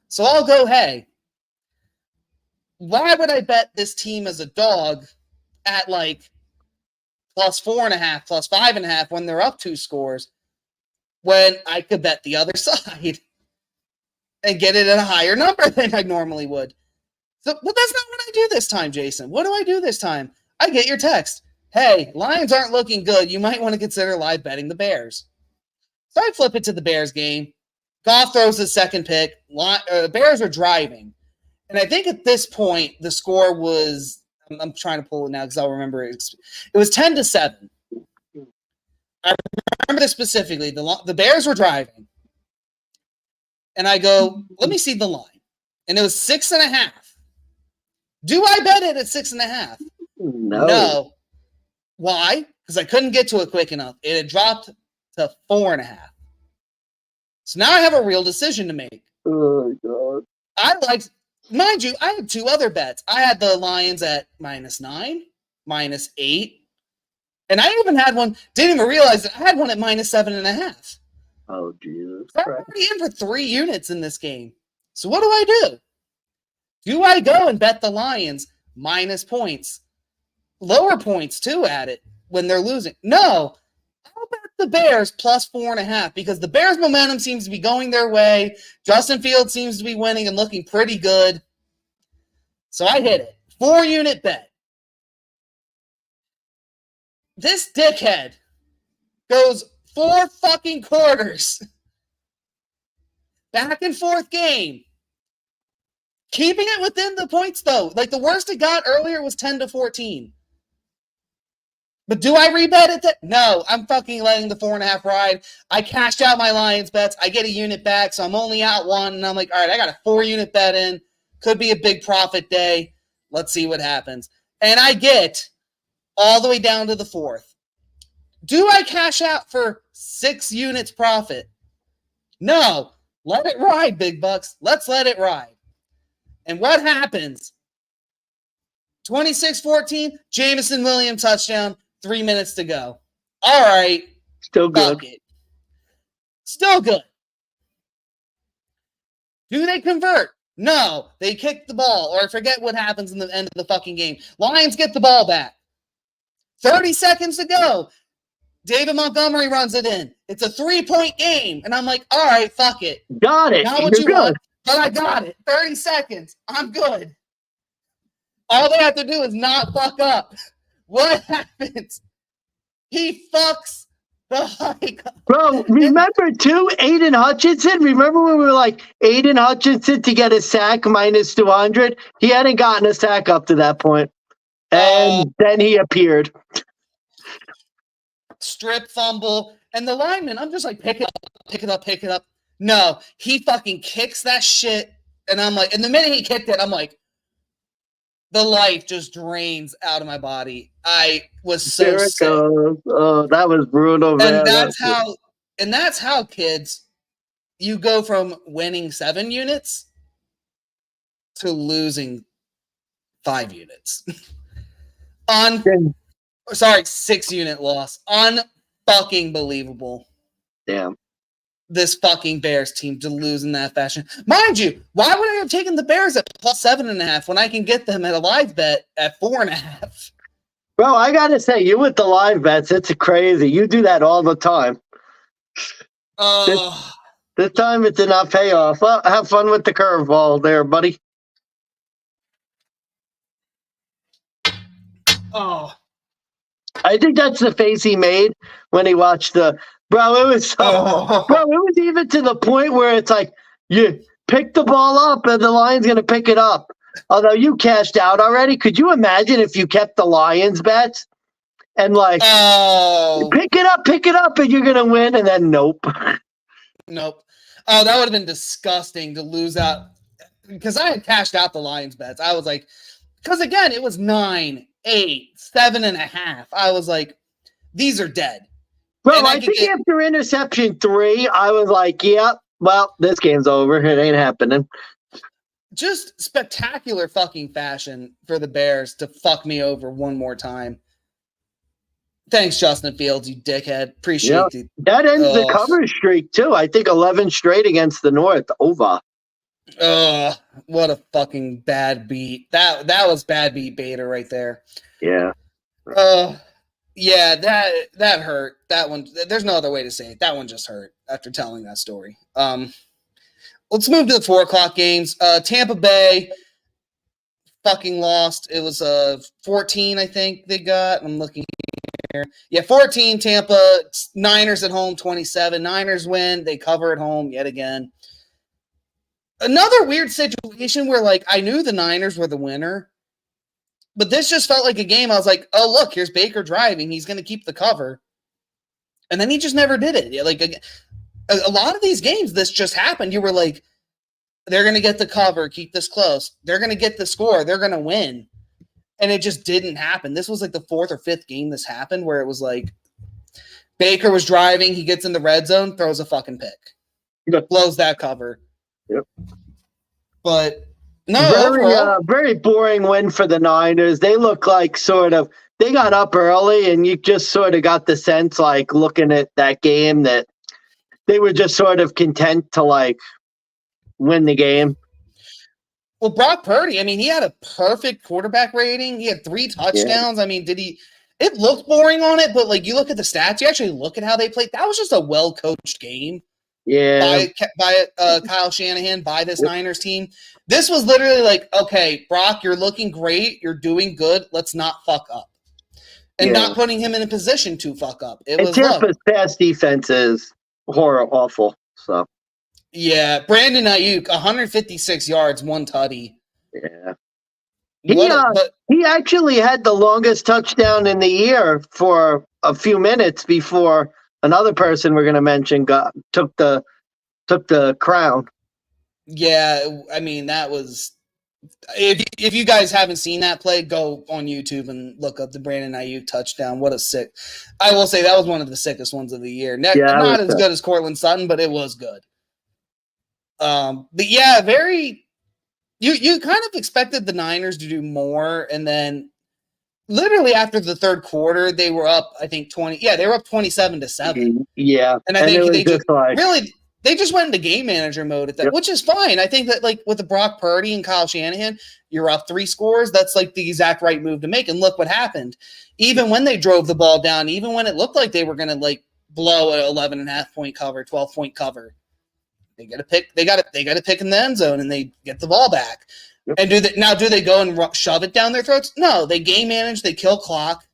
So I'll go, hey, why would I bet this team as a dog at like plus 4.5, plus 5.5 when they're up 2 scores when I could bet the other side and get it at a higher number than I normally would? So, but that's not what I do this time, Jason. What do I do this time? I get your text. Hey, Lions aren't looking good. You might want to consider live betting the Bears. So I flip it to the Bears game. Goff throws his second pick. The Bears are driving. And I think at this point, the score was, I'm trying to pull it now because I'll remember it. It was 10-7. I remember this specifically. The Bears were driving. And I go, let me see the line. And it was 6.5. Do I bet it at 6.5? No. Why? Because I couldn't get to it quick enough. It had dropped to 4.5. So now I have a real decision to make. Oh, God. Mind you, I had 2 other bets. I had the Lions at -9, -8. And I even had one, didn't even realize it. I had one at -7.5. Oh, Jesus. So I'm already in for 3 units in this game. So what do I do? Do I go and bet the Lions minus points? Lower points, too, at it when they're losing. No. I'll bet the Bears plus 4.5 because the Bears' momentum seems to be going their way. Justin Fields seems to be winning and looking pretty good. So I hit it. 4-unit bet. This dickhead goes 4 fucking quarters. Back and forth game. Keeping it within the points, though. Like, the worst it got earlier was 10-14. But do I rebet it? No, I'm fucking letting the 4.5 ride. I cashed out my Lions bets. I get a unit back, so I'm only out 1. And I'm like, all right, I got a 4-unit bet in. Could be a big profit day. Let's see what happens. And I get all the way down to the 4th. Do I cash out for 6 units profit? No. Let it ride, big bucks. Let's let it ride. And what happens? 26-14, Jameson Williams touchdown, 3 minutes to go. All right. Still good. Still good. Do they convert? No. They kick the ball, or I forget what happens in the end of the fucking game. Lions get the ball back. 30 seconds to go. David Montgomery runs it in. It's a 3-point game. And I'm like, all right, fuck it. Got it. Not what you want, but I got it. 30 seconds. I'm good. All they have to do is not fuck up. What happens? He fucks the hike. Bro, remember too, Aiden Hutchinson? Remember when we were like, Aiden Hutchinson to get a sack minus 200? He hadn't gotten a sack up to that point. And then he appeared. Strip fumble. And the lineman, I'm just like, pick it up. No, he fucking kicks that shit. And I'm like, and the minute he kicked it, I'm like, the life just drains out of my body. I was so sick. Oh, that was brutal, man. And that's how, kids, you go from winning 7 units to losing 5 units. 6-unit loss. Unfucking believable. Damn. This fucking Bears team to lose in that fashion. Mind you, why would I have taken the Bears at plus 7.5 when I can get them at a live bet at 4.5? Bro, I gotta say, you with the live bets, it's crazy. You do that all the time. This time it did not pay off. Well, have fun with the curveball there, buddy. I think that's the face he made when he watched the. Bro, it was it was even to the point where it's like, you pick the ball up and the Lions going to pick it up. Although you cashed out already. Could you imagine if you kept the Lions bets and like, pick it up and you're going to win, and then nope. Nope. Oh, that would have been disgusting to lose out. Because I had cashed out the Lions bets. I was like, because again, it was 9, 8, 7.5. I was like, these are dead. Bro, I think after interception 3, I was like, yeah, well, this game's over. It ain't happening. Just spectacular fucking fashion for the Bears to fuck me over one more time. Thanks, Justin Fields, you dickhead. Appreciate it. That ends the cover streak, too. I think 11 straight against the North. Over. What a fucking bad beat. That was bad beat beta right there. Yeah. Yeah, that hurt. That one, there's no other way to say it. That one just hurt after telling that story. Let's move to the 4:00 games. Tampa Bay fucking lost. It was 14, I think they got. I'm looking here. Yeah, 14 Tampa. Niners at home, 27. Niners win. They cover at home yet again. Another weird situation where, like, I knew the Niners were the winner, but this just felt like a game. I was like, oh, look, here's Baker driving. He's going to keep the cover. And then he just never did it. Like, a lot of these games, this just happened. You were like, they're going to get the cover, keep this close. They're going to get the score. They're going to win. And it just didn't happen. This was like the 4th or 5th game this happened where it was like Baker was driving. He gets in the red zone, throws a fucking pick. Blows that cover. Yep. But no, very boring win for the Niners. They look like they got up early, and you just sort of got the sense, like looking at that game, that they were just sort of content to like win the game. Well, Brock Purdy, I mean, he had a perfect quarterback rating. He had 3 touchdowns. Yeah. I mean, it looked boring on it, but like you look at the stats, you actually look at how they played. That was just a well-coached game. Yeah, by Kyle Shanahan, by this Niners team. This was literally like, okay, Brock, you're looking great. You're doing good. Let's not fuck up. And not putting him in a position to fuck up. Tampa's pass defense is awful. So. Yeah, Brandon Ayuk, 156 yards, 1 tutty. Yeah. He actually had the longest touchdown in the year for a few minutes before another person we're going to mention took the crown. Yeah, I mean, that was if you guys haven't seen that play, go on YouTube and look up the Brandon Ayuk touchdown. What a sick. I will say that was one of the sickest ones of the year. Not as good as Cortland Sutton, but it was good. But yeah, you kind of expected the Niners to do more, and then literally after the 3rd quarter, they were up, I think 20. Yeah, they were up 27-7. Yeah. And I think they just went into game manager mode at that, which is fine. I think that like with the Brock Purdy and Kyle Shanahan, you're up 3 scores. That's like the exact right move to make. And look what happened. Even when they drove the ball down, even when it looked like they were going to like blow an 11.5-point cover, 12-point cover, they got a pick. They got a pick in the end zone, and they get the ball back. Yep. And do they go and shove it down their throats? No, they game manage. They kill clock.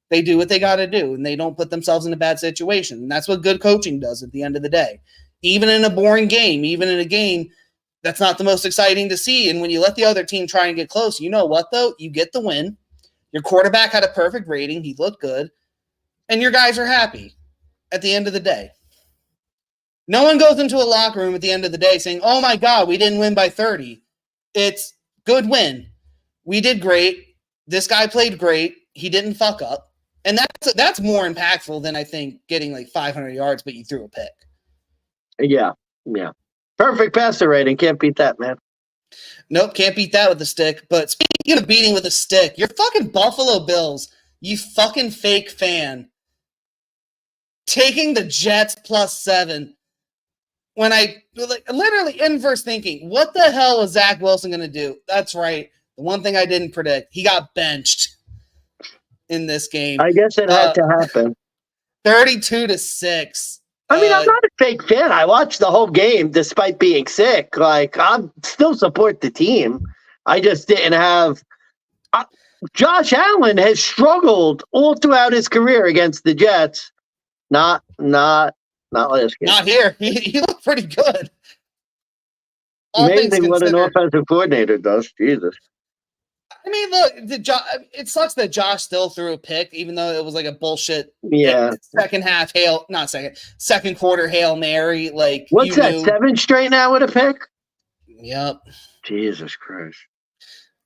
They do what they got to do, and they don't put themselves in a bad situation. And that's what good coaching does at the end of the day. Even in a boring game, even in a game that's not the most exciting to see, and when you let the other team try and get close, you know what, though? You get the win. Your quarterback had a perfect rating. He looked good. And your guys are happy at the end of the day. No one goes into a locker room at the end of the day saying, oh, my God, we didn't win by 30. It's good win. We did great. This guy played great. He didn't fuck up. And that's more impactful than I think getting like 500 yards, but you threw a pick. Yeah. Perfect passer rating. Can't beat that, man. Nope, can't beat that with the stick. But speaking of beating with a stick, you're fucking Buffalo Bills, you fucking fake fan, taking the Jets +7. When I literally inverse thinking, what the hell is Zach Wilson going to do? That's right. The one thing I didn't predict, he got benched in this game. I guess it had to happen. 32-6. I mean, I'm not a fake fan. I watched the whole game despite being sick. Like, I still support the team. I just didn't have. Josh Allen has struggled all throughout his career against the Jets. Not last game. Not here. He looked pretty good. Amazing what an offensive coordinator does. Jesus. I mean, look, it sucks that Josh still threw a pick, even though it was like a bullshit second quarter Hail Mary. Like, what's that, 7 straight now with a pick? Yep. Jesus Christ.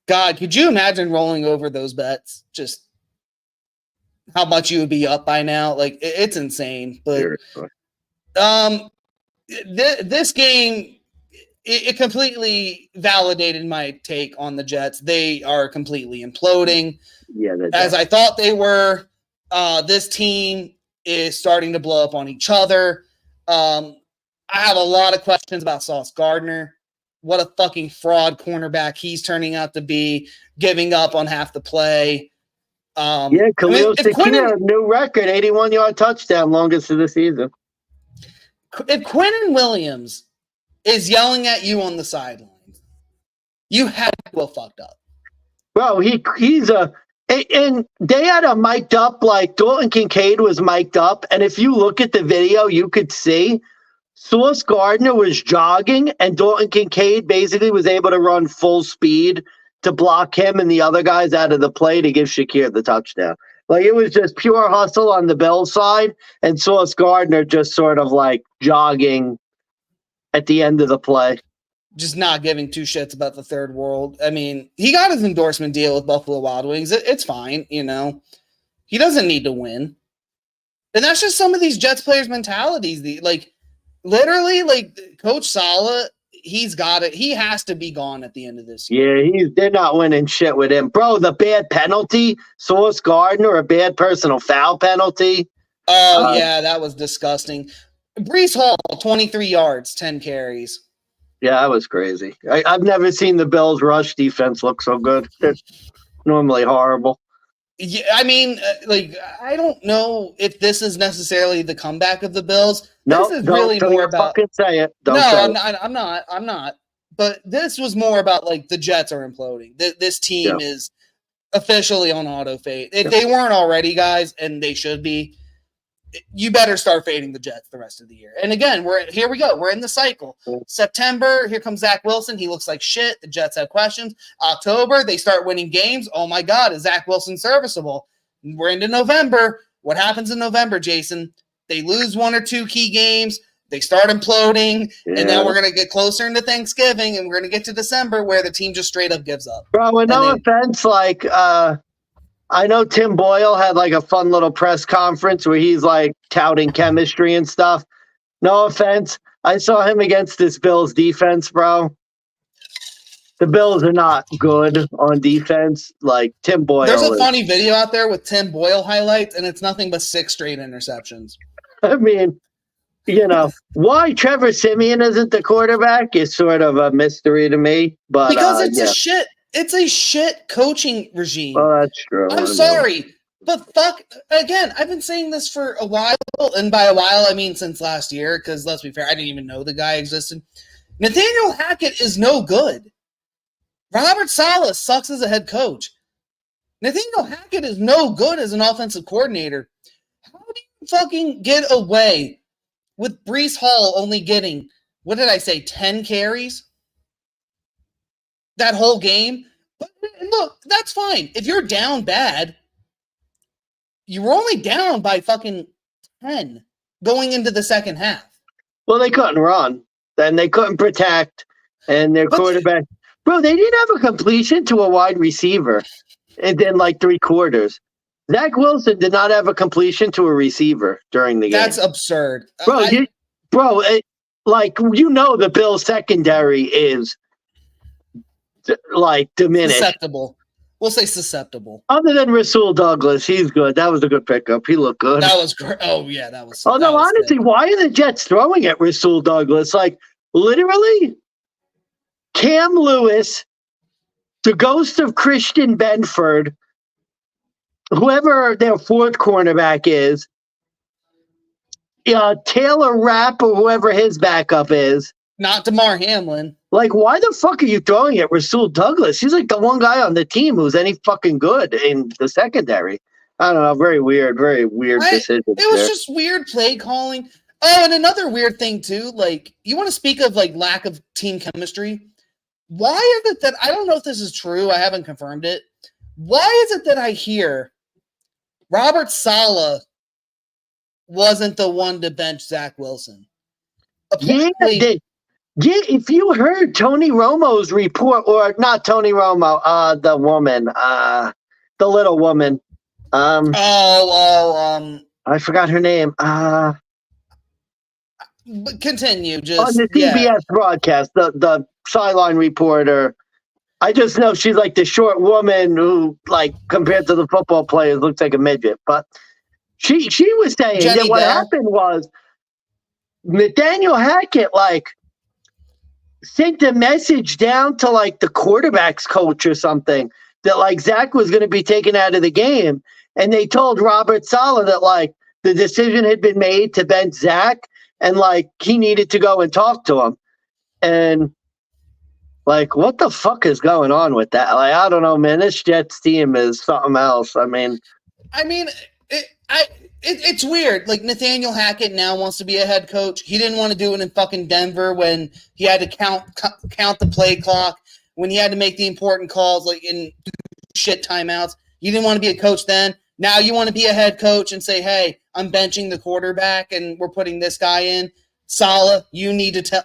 God, could you imagine rolling over those bets? Just how much you would be up by now. Like, it's insane. But this game, it completely validated my take on the Jets. They are completely imploding. Yeah, as I thought they were. This team is starting to blow up on each other. I have a lot of questions about Sauce Gardner. What a fucking fraud cornerback he's turning out to be, giving up on half the play. Khalil Shakir, new record, 81-yard touchdown, longest of the season. If Quinnen Williams is yelling at you on the sidelines, you have well fucked up. Bro, he's and they had a mic'd up, like Dalton Kincaid was mic'd up, and if you look at the video, you could see Sauce Gardner was jogging, and Dalton Kincaid basically was able to run full speed to block him and the other guys out of the play to give Shakir the touchdown. Like, it was just pure hustle on the Bills side, and Sauce Gardner just sort of like jogging at the end of the play. Just not giving two shits about the third world. I mean, he got his endorsement deal with Buffalo Wild Wings. It's fine, you know. He doesn't need to win. And that's just some of these Jets players' mentalities. Literally, Coach Saleh, he's got it. He has to be gone at the end of this year. Yeah, they're not winning shit with him. Bro, the bad penalty, Sauce Gardner, a bad personal foul penalty. Oh, yeah, that was disgusting. Breece Hall, 23 yards, 10 carries. Yeah, that was crazy. I've never seen the Bills' rush defense look so good. They're normally horrible. Yeah, I mean, I don't know if this is necessarily the comeback of the Bills. No, this is really more about. Fucking say it. I'm not. But this was more about the Jets are imploding. This team is officially on auto fade. If they weren't already, guys, and they should be, you better start fading the Jets the rest of the year. And again, here we go. We're in the cycle. September, here comes Zach Wilson. He looks like shit. The Jets have questions. October, they start winning games. Oh my God, is Zach Wilson serviceable? We're into November. What happens in November, Jason? They lose one or two key games. They start imploding. Yeah. And then we're going to get closer into Thanksgiving, and we're going to get to December where the team just straight up gives up. Bro, offense, I know Tim Boyle had a fun little press conference where he's touting chemistry and stuff. No offense. I saw him against this Bills defense, bro. The Bills are not good on defense. Tim Boyle. There's a funny video out there with Tim Boyle highlights, and it's nothing but 6 straight interceptions. I mean, why Trevor Siemian isn't the quarterback is sort of a mystery to me. But because it's a shit coaching regime. Oh, that's true. I'm sorry, but fuck, again, I've been saying this for a while, and by a while, I mean since last year, because let's be fair, I didn't even know the guy existed. Nathaniel Hackett is no good. Robert Saleh sucks as a head coach. Nathaniel Hackett is no good as an offensive coordinator. How do you fucking get away with Breece Hall only getting, 10 carries? That whole game. But look, that's fine. If you're down bad, you were only down by fucking 10 going into the second half. Well, they couldn't run. Then they couldn't protect. And their quarterback. Bro, they didn't have a completion to a wide receiver in 3 quarters. Zach Wilson did not have a completion to a receiver during the game. That's absurd. Bro, the Bills secondary is diminished. Susceptible. We'll say susceptible. Other than Rasul Douglas, he's good. That was a good pickup. He looked good. That was great. Oh, yeah, that was. Although, honestly, why are the Jets throwing at Rasul Douglas? Literally, Cam Lewis, the ghost of Christian Benford, whoever their fourth cornerback is, Taylor Rapp or whoever his backup is. Not DeMar Hamlin. Why the fuck are you throwing at Rasul Douglas? He's the one guy on the team who's any fucking good in the secondary. I don't know. Very weird decision. It was just weird play calling. Oh, and another weird thing, too. You want to speak of, lack of team chemistry? Why is it that, I don't know if this is true. I haven't confirmed it. Why is it that I hear Robert Saleh wasn't the one to bench Zach Wilson? Apparently, if you heard Tony Romo's report, or not Tony Romo, the woman, the little woman. I forgot her name. But continue. Just on the CBS broadcast, the sideline reporter. I just know she's the short woman who, compared to the football players, looks like a midget. But She was saying Jenny that what Bell. happened was Nathaniel Hackett sent a message down to the quarterback's coach or something that Zach was going to be taken out of the game, and they told Robert Saleh that the decision had been made to bench Zach, and he needed to go and talk to him. And what the fuck is going on with that? I don't know, man. This Jets team is something else. It's weird. Nathaniel Hackett now wants to be a head coach. He didn't want to do it in fucking Denver when he had to count the play clock, when he had to make the important calls, in shit timeouts. You didn't want to be a coach then. Now you want to be a head coach and say, hey, I'm benching the quarterback and we're putting this guy in. Saleh, you need to tell,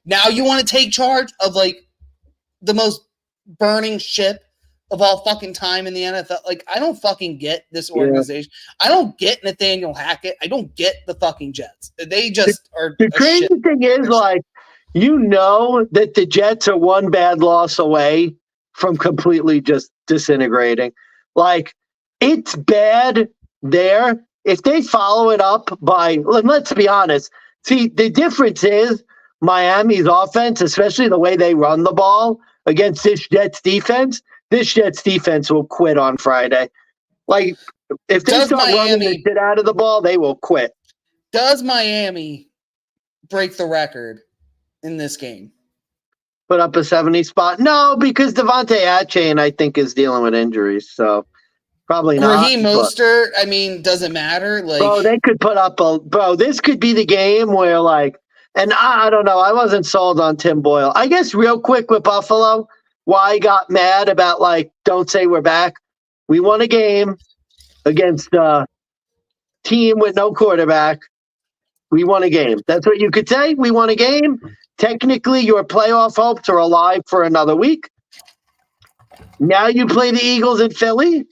now you want to take charge of, the most burning ship of all fucking time in the NFL. I don't fucking get this organization. Yeah. I don't get Nathaniel Hackett. I don't get the fucking Jets. They just are. The crazy thing is, that the Jets are one bad loss away from completely just disintegrating. It's bad there. If they follow it up by, let's be honest. See, the difference is Miami's offense, especially the way they run the ball against this Jets defense will quit on Friday. If they start running the shit out of the ball, they will quit. Does Miami break the record in this game? Put up a 70 spot? No, because Devontae Achane, I think, is dealing with injuries, so probably not. Raheem Mostert, doesn't matter. Bro, they could put up this could be the game where, and I don't know, I wasn't sold on Tim Boyle. I guess real quick with Buffalo, why I got mad about, don't say we're back. We won a game against a team with no quarterback. We won a game. That's what you could say. We won a game. Technically, your playoff hopes are alive for another week. Now you play the Eagles in Philly.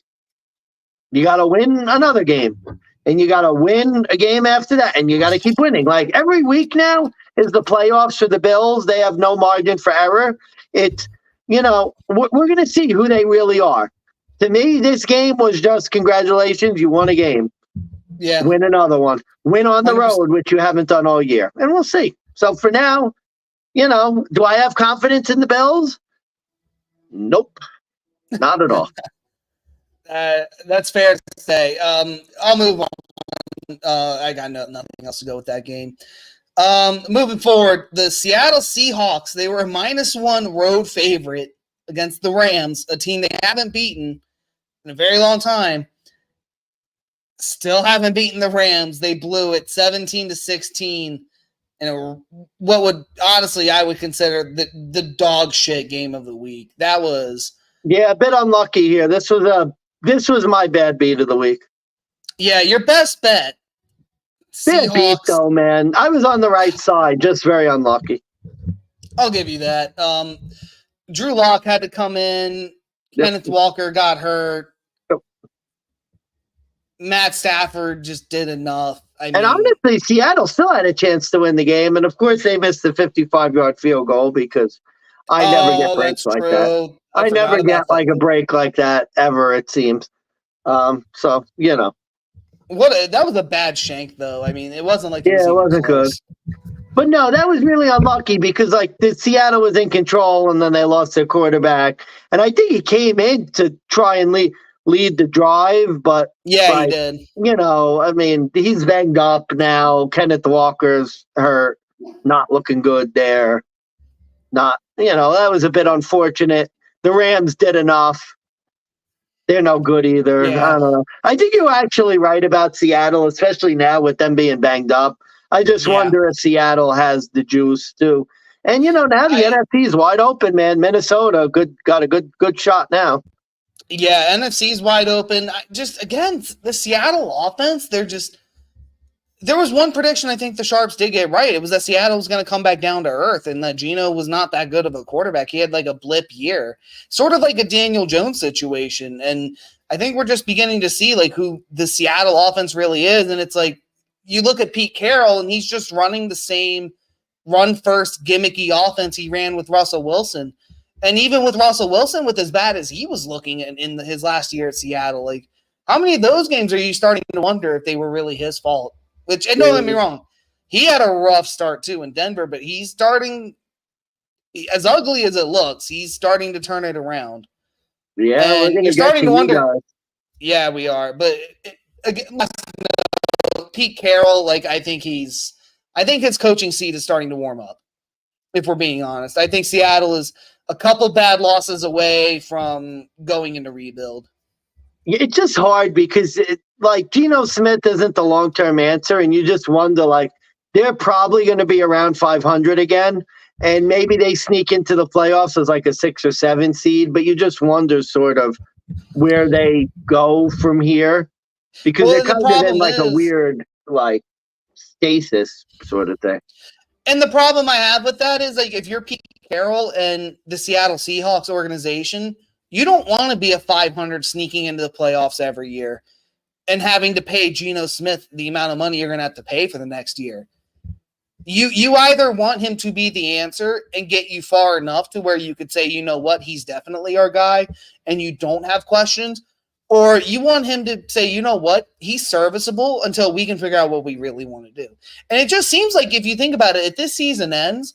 You got to win another game. And you got to win a game after that. And you got to keep winning. Every week now is the playoffs for the Bills. They have no margin for error. It's, we're going to see who they really are. To me, this game was just congratulations. You won a game. Yeah. Win another one. Win on the 100%. road, which you haven't done all year. And we'll see. So for now, do I have confidence in the Bills? Nope. Not at all. That's fair to say. I'll move on. I got nothing else to go with that game. Moving forward, the Seattle Seahawks, they were a -1 road favorite against the Rams, a team they haven't beaten in a very long time. Still haven't beaten the Rams. They blew it 17-16 in what would honestly I would consider the dog shit game of the week. That was a bit unlucky here. This was my bad beat of the week. Yeah, your best bet. Bad beat though, man. I was on the right side, just very unlucky. I'll give you that. Drew Lock had to come in. Yep. Kenneth Walker got hurt. Yep. Matt Stafford just did enough. And honestly, Seattle still had a chance to win the game. And of course, they missed the 55-yard field goal because I never get breaks like that. I never get a break like that ever, it seems. That was a bad shank, though. It wasn't like it wasn't close. Good. But no, that was really unlucky because the Seattle was in control and then they lost their quarterback. And I think he came in to try and lead the drive, but he did. He's banged up now. Kenneth Walker's hurt, not looking good there. That was a bit unfortunate. The Rams did enough. They're no good either. Yeah. I don't know. I think you're actually right about Seattle, especially now with them being banged up. I just wonder if Seattle has the juice too. And now the NFC is wide open, man. Minnesota got a good shot now. Yeah, NFC's wide open. Again, the Seattle offense, there was one prediction I think the Sharps did get right. It was that Seattle was going to come back down to earth and that Geno was not that good of a quarterback. He had a blip year, sort of like a Daniel Jones situation. And I think we're just beginning to see who the Seattle offense really is. And it's you look at Pete Carroll and he's just running the same run first gimmicky offense he ran with Russell Wilson. And even with Russell Wilson, with as bad as he was looking in his last year at Seattle, How many of those games are you starting to wonder if they were really his fault? Which, and don't get me wrong, he had a rough start too in Denver, but he's starting, as ugly as it looks, he's starting to turn it around. Yeah, we're and gonna you're get starting to wonder. guys. Yeah, we are. But again, Pete Carroll, like I think his coaching seat is starting to warm up. If we're being honest, I think Seattle is a couple bad losses away from going into rebuild. It's just hard because Geno Smith isn't the long-term answer, and you just wonder, like, they're probably going to be around 500 again, and maybe they sneak into the playoffs as like a 6 or 7 seed, but you just wonder sort of where they go from here because they're kind of in like a weird like stasis sort of thing. And the problem I have with that is, like, if you're Pete Carroll and the Seattle Seahawks organization, you don't want to be a 500 sneaking into the playoffs every year and having to pay Geno Smith the amount of money you're going to have to pay for the next year. You either want him to be the answer and get you far enough to where you could say, you know what, he's definitely our guy, and you don't have questions, or you want him to say, you know what, he's serviceable until we can figure out what we really want to do. And it just seems like, if you think about it, if this season ends,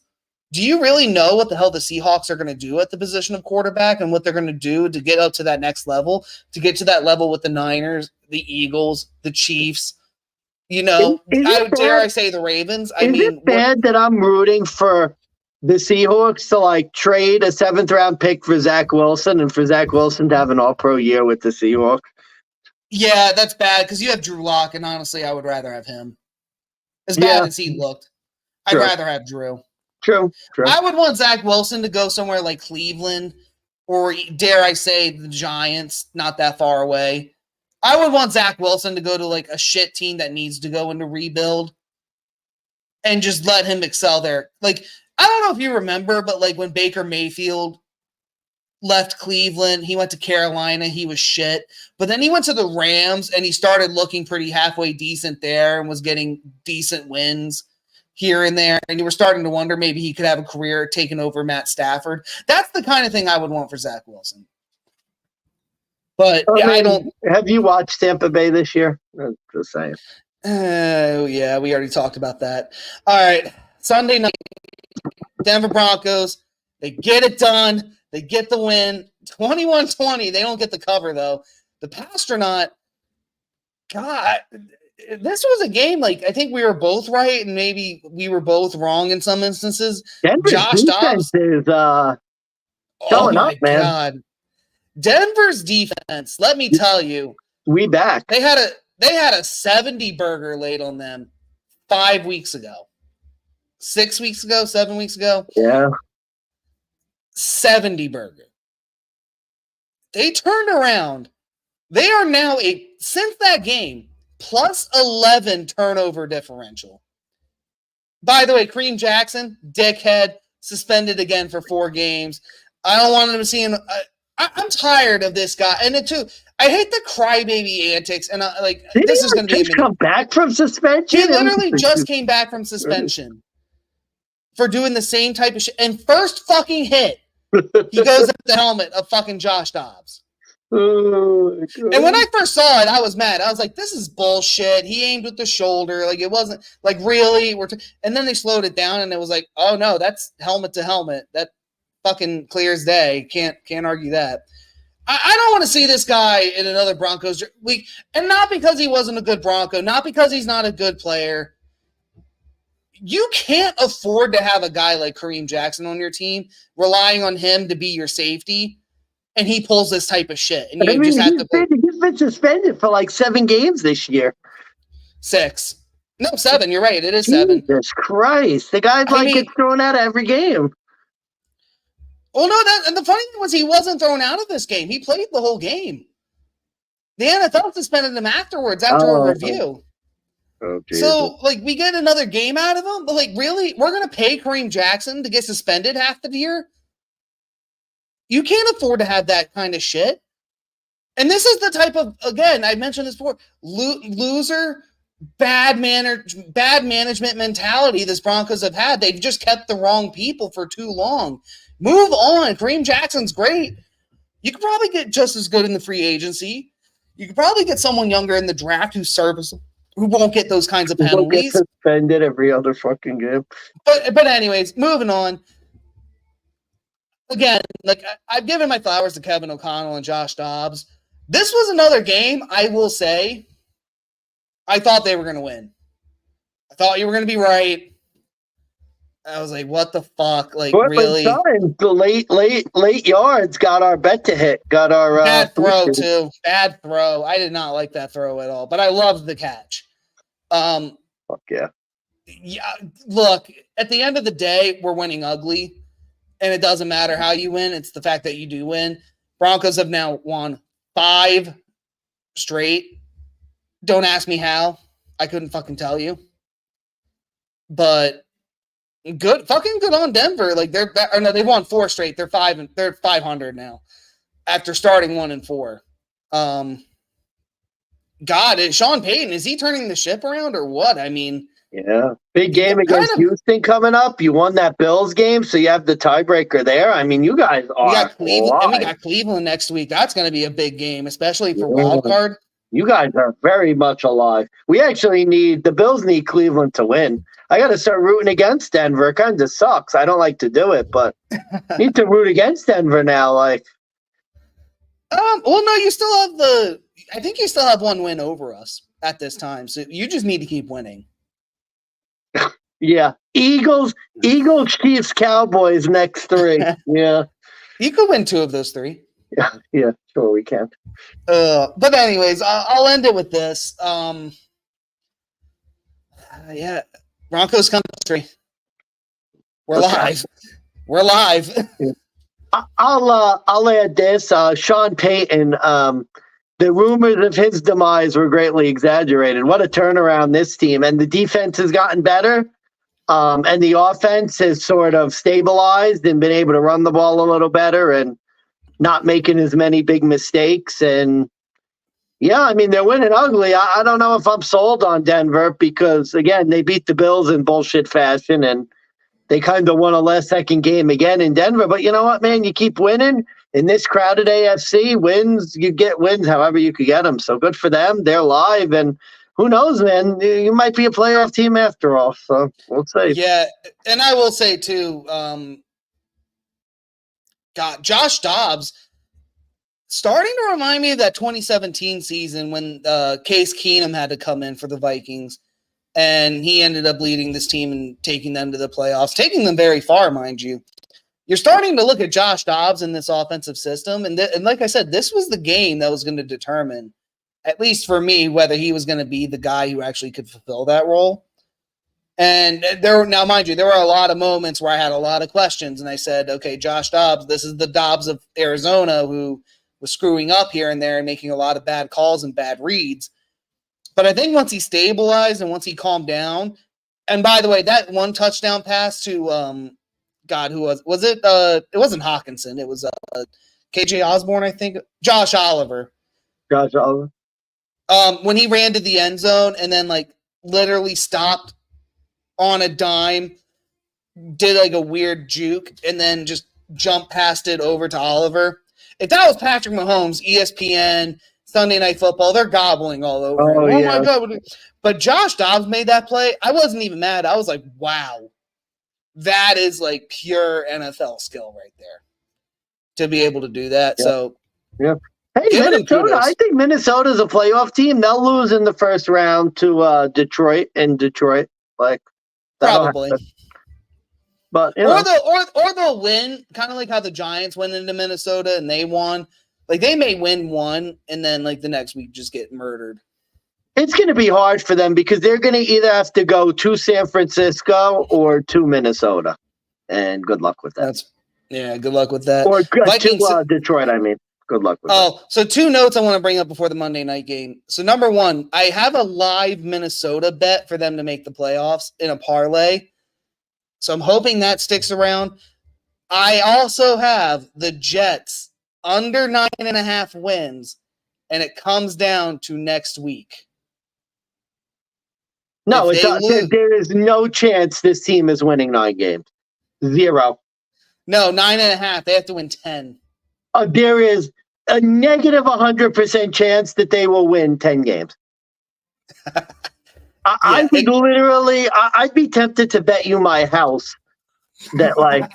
do you really know what the hell the Seahawks are going to do at the position of quarterback and what they're going to do to get up to that next level, to get to that level with the Niners, the Eagles, the Chiefs? You know, dare I say the Ravens? Is it bad that I'm rooting for the Seahawks to like trade a 7th round pick for Zach Wilson and for Zach Wilson to have an all-pro year with the Seahawks? Yeah, that's bad because you have Drew Lock, and honestly, I would rather have him. As bad as he looked, I'd rather have Drew. True. I would want Zach Wilson to go somewhere like Cleveland or, dare I say, the Giants, not that far away. I would want Zach Wilson to go to like a shit team that needs to go into rebuild and just let him excel there. Like, I don't know if you remember, but like when Baker Mayfield left Cleveland, he went to Carolina, he was shit. But then he went to the Rams and he started looking pretty halfway decent there and was getting decent wins here and there. And you were starting to wonder maybe he could have a career taking over Matt Stafford. That's the kind of thing I would want for Zach Wilson. But I don't. Have you watched Tampa Bay this year? Just saying. Oh, yeah, we already talked about that. All right, Sunday night, Denver Broncos, they get it done. They get the win, 21-20. They don't get the cover, though. The Pastronaut, God, this was a game, like, I think we were both right, and maybe we were both wrong in some instances. Denver's Josh Dobbs is showing up, man. God. Denver's defense, let me tell you, we back. They had a 70 burger laid on them 5 weeks ago. 6 weeks ago, 7 weeks ago. Yeah. 70 burger. They turned around. They are now since that game, plus 11 turnover differential. By the way, Kareem Jackson, dickhead, suspended again for 4 games. I don't want him to see him. I'm tired of this guy, and I hate the crybaby antics. And this is going to be. Did he come back from suspension? He literally just came back from suspension for doing the same type of shit. And first fucking hit, he goes at the helmet of fucking Josh Dobbs. Oh, and when I first saw it, I was mad. I was like, "This is bullshit." He aimed with the shoulder, like it wasn't like really. And then they slowed it down, and it was like, "Oh no, that's helmet to helmet." That fucking clear as day. Can't argue that. I don't want to see this guy in another Broncos week, and not because he wasn't a good Bronco, not because he's not a good player. You can't afford to have a guy like Kareem Jackson on your team, relying on him to be your safety, and he pulls this type of shit. And he's been suspended for like 7 games this year. 6. No, 7. You're right. It is 7. Jesus Christ. The guy gets thrown out of every game. Well, no, and the funny thing was he wasn't thrown out of this game. He played the whole game. The NFL suspended him afterwards after a review. Oh, so, we get another game out of him? But, really? We're going to pay Kareem Jackson to get suspended half the year? You can't afford to have that kind of shit. And this is the type of, again, I mentioned this before, loser, bad management mentality this Broncos have had. They've just kept the wrong people for too long. Move on. Kareem Jackson's great. You could probably get just as good in the free agency. You could probably get someone younger in the draft who's serviceable, who won't get those kinds of People get penalties. suspended every other fucking game. But anyways, moving on. Again, like I've given my flowers to Kevin O'Connell and Josh Dobbs. This was another game, I will say, I thought they were going to win. I thought you were going to be right. I was like, what the fuck? Like, really? The late yards got our bet to hit. Got our bad throw, too. Bad throw. I did not like that throw at all, but I loved the catch. Fuck yeah. Yeah, look, at the end of the day, we're winning ugly. And it doesn't matter how you win. It's the fact that you do win. Broncos have now won 5 straight. Don't ask me how. I couldn't fucking tell you. But fucking good on Denver. Like they've won 4 straight. They're 500 now after starting 1-4. God, Sean Payton, is he turning the ship around or what? I mean, yeah, big game against Houston coming up. You won that Bills game, so you have the tiebreaker there. I mean, you guys are. We got Cleveland next week. That's going to be a big game, especially for wild card. You guys are very much alive. We actually the Bills need Cleveland to win. I got to start rooting against Denver. It kind of sucks. I don't like to do it, but need to root against Denver now. Like, well, no, you still have I think you still have 1 win over us at this time. So you just need to keep winning. Yeah, Eagles, Chiefs, Cowboys next 3. Yeah, you could win 2 of those 3. Yeah, sure we can. But anyways, I'll end it with this. Yeah, Broncos country. We're live. We're live. I'll add this. Sean Payton. The rumors of his demise were greatly exaggerated. What a turnaround this team, and the defense has gotten better. And the offense has sort of stabilized and been able to run the ball a little better and not making as many big mistakes. And yeah, I mean, they're winning ugly. I don't know if I'm sold on Denver because, again, they beat the Bills in bullshit fashion and they kind of won a last-second game again in Denver. But you know what, man? You keep winning. In this crowded AFC, wins, you get wins however you could get them. So good for them. They're live. And who knows, man? You might be a playoff team after all. So we'll see. Yeah, and I will say, too, Josh Dobbs starting to remind me of that 2017 season when Case Keenum had to come in for the Vikings, and he ended up leading this team and taking them to the playoffs, taking them very far, mind you. You're starting to look at Josh Dobbs in this offensive system, and like I said, this was the game that was going to determine, at least for me, whether he was going to be the guy who actually could fulfill that role. And now, mind you, there were a lot of moments where I had a lot of questions, and I said, okay, Josh Dobbs, this is the Dobbs of Arizona who was screwing up here and there and making a lot of bad calls and bad reads. But I think once he stabilized and once he calmed down, and by the way, that 1 touchdown pass to God, who was it? It wasn't Hawkinson. It was KJ Osborne, I think. Josh Oliver. When he ran to the end zone and then like literally stopped on a dime, did like a weird juke, and then just jumped past it over to Oliver. If that was Patrick Mahomes, ESPN, Sunday Night Football, they're gobbling all over. Oh yeah. My God. But Josh Dobbs made that play. I wasn't even mad. I was like, wow. That is like pure NFL skill right there to be able to do that. Yeah. So, yeah. Hey, Minnesota, I think Minnesota's a playoff team. They'll lose in the first round to Detroit. Like, probably. But or they'll win, kind of like how the Giants went into Minnesota and they won. Like they may win 1 and then like the next week just get murdered. It's going to be hard for them because they're going to either have to go to San Francisco or to Minnesota. And good luck with that. Good luck with that. Or to Detroit, I mean. Good luck with that. So 2 notes I want to bring up before the Monday night game. So number 1, I have a live Minnesota bet for them to make the playoffs in a parlay. So I'm hoping that sticks around. I also have the Jets under 9.5 wins, and it comes down to next week. No, there is no chance this team is winning 9 games. 0. No, 9.5. They have to win 10. There is a negative 100% chance that they will win 10 games. I would literally, I'd be tempted to bet you my house that, like,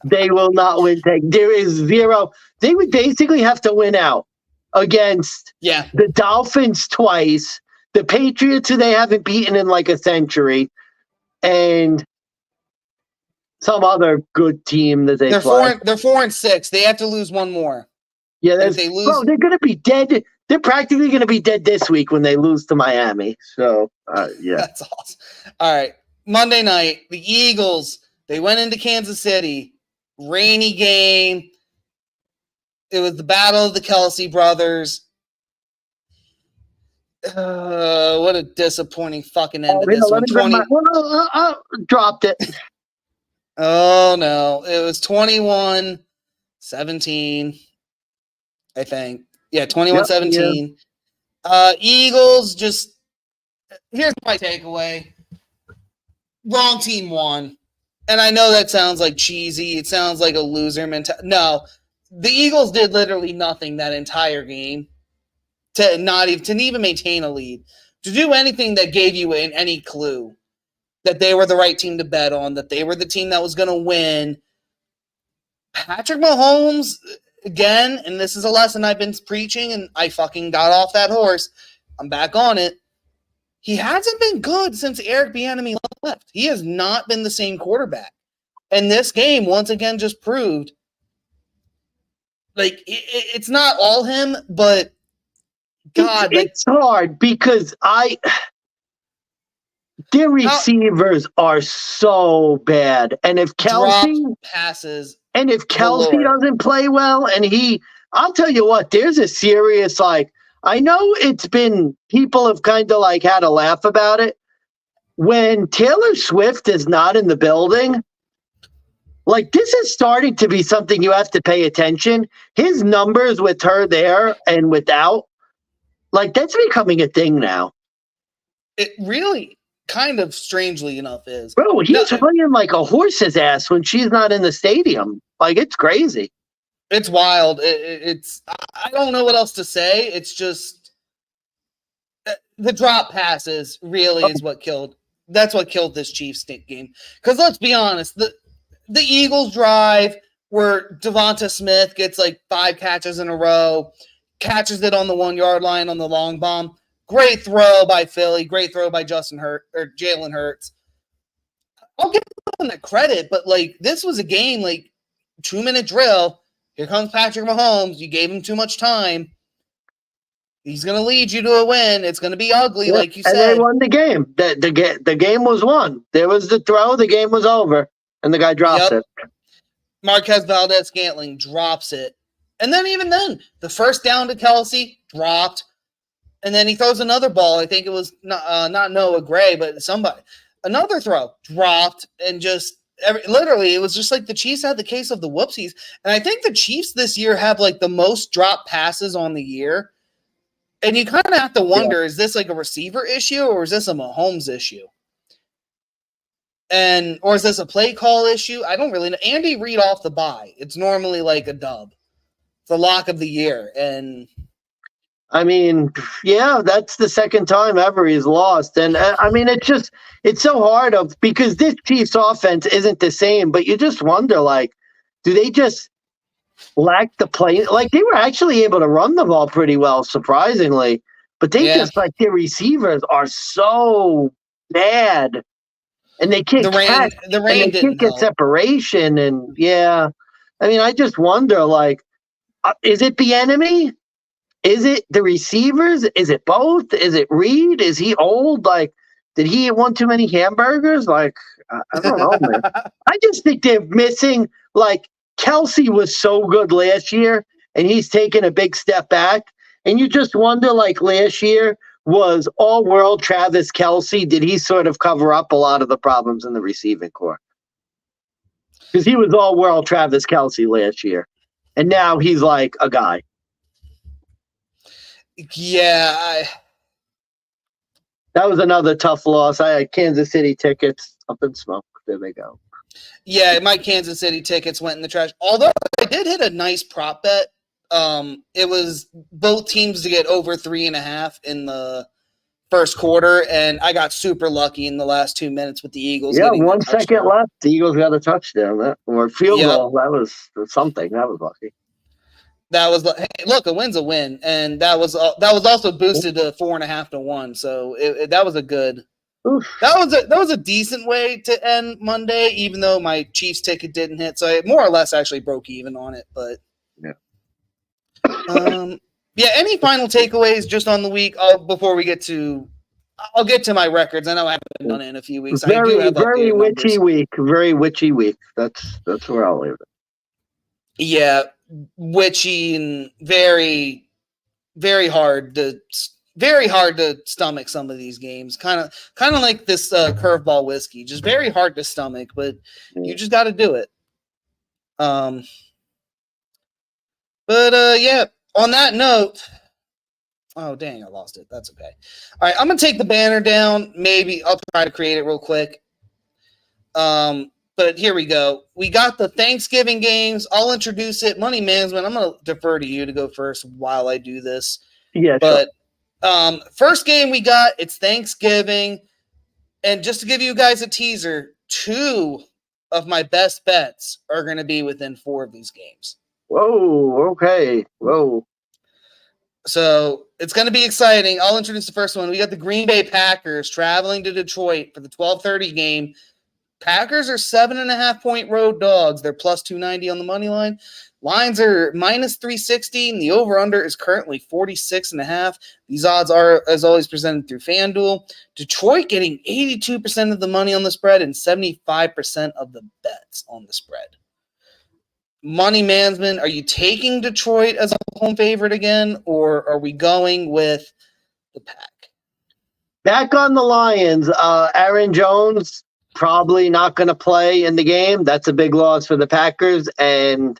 they will not win 10. There is zero. They would basically have to win out against the Dolphins twice, the Patriots, who they haven't beaten in like a century, and some other good team that they're play. They're 4-6. They have to lose one more. Yeah, if they lose, they're going to be dead. They're practically going to be dead this week when they lose to Miami. So, yeah. That's awesome. All right. Monday night, the Eagles, they went into Kansas City. Rainy game. It was the battle of the Kelsey brothers. What a disappointing fucking end to this one. Dropped it. Oh, no. It was 21-17, I think. Yeah, 21-17. Eagles just – here's my takeaway. Wrong team won. And I know that sounds like cheesy. It sounds like a loser mentality. No, the Eagles did literally nothing that entire game to even maintain a lead, to do anything that gave you any clue that they were the right team to bet on, that they were the team that was going to win. Patrick Mahomes, again, and this is a lesson I've been preaching, and I fucking got off that horse. I'm back on it. He hasn't been good since Eric Bieniemy left. He has not been the same quarterback. And this game, once again, just proved, like, it's not all him, but God. It's hard because their receivers are so bad. And if Kelsey passes, and if Kelsey doesn't play well, and I'll tell you what, there's a serious, like, I know it's been, people have kind of like had a laugh about it. When Taylor Swift is not in the building, like, this is starting to be something you have to pay attention. His numbers with her there and without, like, that's becoming a thing now. It really kind of strangely enough is. Bro, he's playing like a horse's ass when she's not in the stadium. Like, it's crazy. It's wild. It's I don't know what else to say. It's just the drop passes really is what killed. That's what killed this Chiefs game. Because let's be honest, the Eagles drive where Devonta Smith gets like 5 catches in a row, catches it on the 1-yard line on the long bomb. Great throw by Philly. Great throw by Jalen Hurts. I'll give them that credit, but like, this was a game, like, 2-minute drill. Here comes Patrick Mahomes. You gave him too much time. He's going to lead you to a win. It's going to be ugly, like you said. And they won the game. The game was won. There was the throw. The game was over. And the guy dropped it. Marquez Valdez-Scantling drops it. And then even then, the first down to Kelsey dropped. And then he throws another ball. I think it was not Noah Gray, but somebody. Another throw dropped, and just literally, it was just like the Chiefs had the case of the whoopsies. And I think the Chiefs this year have like the most drop passes on the year. And you kind of have to wonder, is this like a receiver issue or is this a Mahomes issue? Or is this a play call issue? I don't really know. Andy Reid off the bye. It's normally like a dub. It's the lock of the year. And I mean, yeah, that's the second time ever he's lost. And I mean, it's so hard because this Chiefs offense isn't the same, but you just wonder, like, do they just lack the play? Like, they were actually able to run the ball pretty well, surprisingly, but they just, like, their receivers are so bad, and they can't catch, the rain can't get separation. And yeah, I mean, I just wonder, like, is it the enemy? Is it the receivers? Is it both? Is it Reed? Is he old? Like, did he eat one too many hamburgers? Like, I don't know, man. I just think they're missing, like, Kelsey was so good last year, and he's taken a big step back. And you just wonder, like, last year was all-world Travis Kelsey. Did he sort of cover up a lot of the problems in the receiving corps? Because he was all-world Travis Kelsey last year. And now he's like a guy. Yeah. That was another tough loss. I had Kansas City tickets up in smoke. There they go. Yeah, my Kansas City tickets went in the trash. Although I did hit a nice prop bet It was both teams to get over 3.5 in the first quarter, and I got super lucky in the last 2 minutes with the Eagles. Yeah, getting 1 that second touchdown. left. The Eagles got a touchdown or field Yep. goal. That was something. That was lucky. That was hey, look, a win's a win, and that was also boosted to 4.5 to 1. So that was a good. Oof. That was a decent way to end Monday, even though my Chiefs ticket didn't hit. So I more or less actually broke even on it. But yeah. Any final takeaways just on the week? Before we get to, I'll get to my records. I know I haven't done it in a few weeks. I do have very updated witchy numbers. week. Very witchy week. That's where I'll leave it. Yeah, witchy and very, very hard to stomach some of these games. Kind of like this curveball whiskey, just very hard to stomach, but you just got to do it. But yeah. On that note, oh dang, I lost it. That's okay. All right, I'm gonna take the banner down. Maybe I'll try to create it real quick. But here we go. We got the Thanksgiving games. I'll introduce it. Money management. I'm gonna defer to you to go first while I do this. Yeah, but first game we got, it's Thanksgiving, and just to give you guys a teaser, 2 of my best bets are going to be within 4 of these games. Whoa, okay. Whoa. So it's going to be exciting. I'll introduce the first one. We got the Green Bay Packers traveling to Detroit for the 12:30 game. Packers are 7.5-point road dogs. They're plus 290 on the money line. Lines are minus 360, and the over-under is currently 46.5. These odds are, as always, presented through FanDuel. Detroit getting 82% of the money on the spread and 75% of the bets on the spread. Money management, are you taking Detroit as a home favorite again, or are we going with the Pack? Back on the Lions, Aaron Jones probably not going to play in the game. That's a big loss for the Packers. And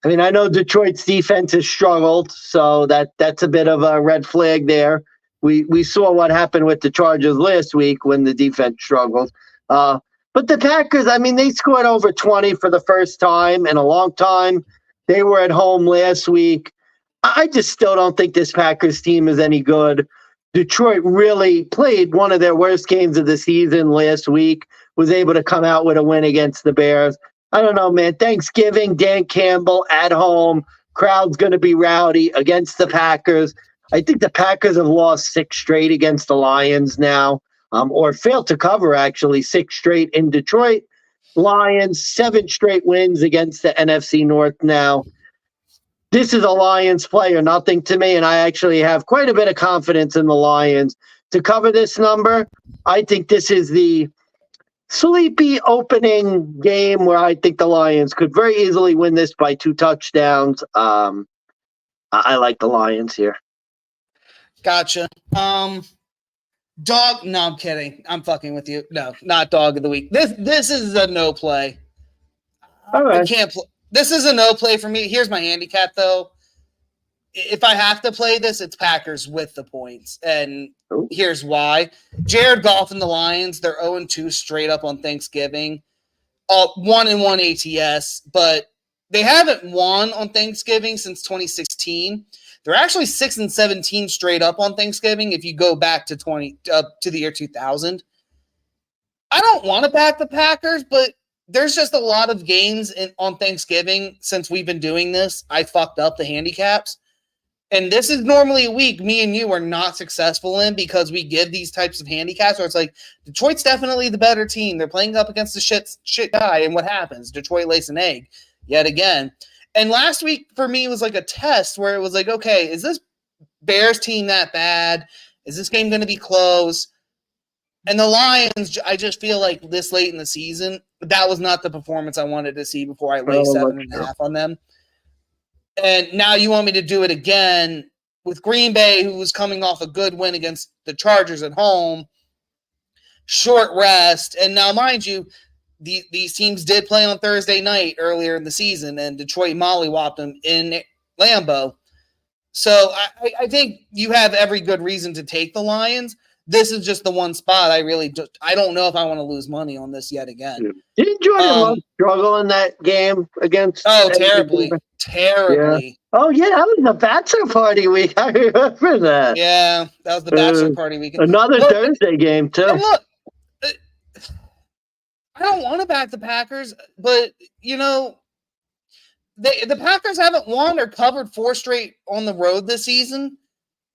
I mean, I know Detroit's defense has struggled, so that's a bit of a red flag there. We saw what happened with the Chargers last week when the defense struggled. But the Packers, I mean, they scored over 20 for the first time in a long time. They were at home last week. I just still don't think this Packers team is any good. Detroit really played one of their worst games of the season last week, was able to come out with a win against the Bears. I don't know, man. Thanksgiving, Dan Campbell at home. Crowd's going to be rowdy against the Packers. I think the Packers have lost 6 straight against the Lions now, or failed to cover, actually, 6 straight in Detroit. Lions, 7 straight wins against the NFC North now. This is a Lions play or nothing to me, and I actually have quite a bit of confidence in the Lions to cover this number. I think this is the sleepy opening game where I think the Lions could very easily win this by 2 touchdowns. I like the Lions here. Gotcha. Dog? No, I'm kidding. I'm fucking with you. No, not dog of the week. This is a no play. All right. I can't play. This is a no play for me. Here's my handicap, though. If I have to play this, it's Packers with the points. And here's why. Jared Goff and the Lions, they're 0-2 straight up on Thanksgiving. 1-1 ATS, but they haven't won on Thanksgiving since 2016. They're actually 6-17 straight up on Thanksgiving if you go back to to the year 2000. I don't want to back the Packers, but there's just a lot of games on Thanksgiving since we've been doing this. I fucked up the handicaps. And this is normally a week me and you are not successful in because we give these types of handicaps where it's like, Detroit's definitely the better team. They're playing up against the shit guy. And what happens? Detroit lays an egg yet again. And last week for me was like a test where it was like, okay, is this Bears team that bad? Is this game going to be close? And the Lions, I just feel like this late in the season, that was not the performance I wanted to see before I lay 7.5 on them. And now you want me to do it again with Green Bay, who was coming off a good win against the Chargers at home, short rest. And now, mind you, these teams did play on Thursday night earlier in the season, and Detroit mollywopped them in Lambeau. So I think you have every good reason to take the Lions. this is just the one spot I don't know if I want to lose money on this yet again. Didn't Jordan Love struggle in that game against? Oh, terribly. Yeah. Oh, yeah, that was the bachelor party week. I remember that. Yeah, that was the bachelor party weekend. Another Thursday game, too. And look, I don't want to back the Packers, but, the Packers haven't won or covered 4 straight on the road this season.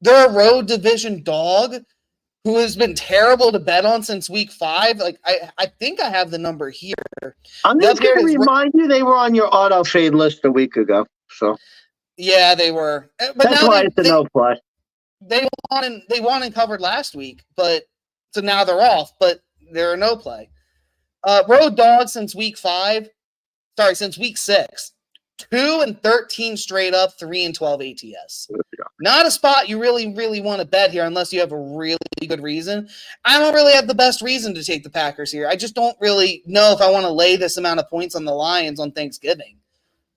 They're a road division dog who has been terrible to bet on since week 5. Like, I think I have the number here. I'm just going to remind you they were on your auto fade list a week ago. So yeah, they were. But that's why it's a no play. They won and covered last week, but so now they're off, but they're a no play. Road dogs since week 6. 2-13 straight up, 3-12 ATS. Not a spot you really, really want to bet here unless you have a really good reason. I don't really have the best reason to take the Packers here. I just don't really know if I want to lay this amount of points on the Lions on Thanksgiving.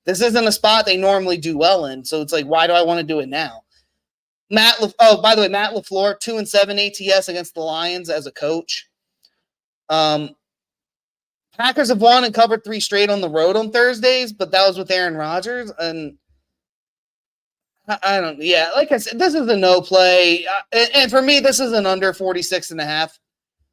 This isn't a spot they normally do well in, so it's like, why do I want to do it now? Matt LaFleur, 2-7 ATS against the Lions as a coach. Packers have won and covered 3 straight on the road on Thursdays, but that was with Aaron Rodgers. And like I said, this is a no play. And for me, this is an under 46.5.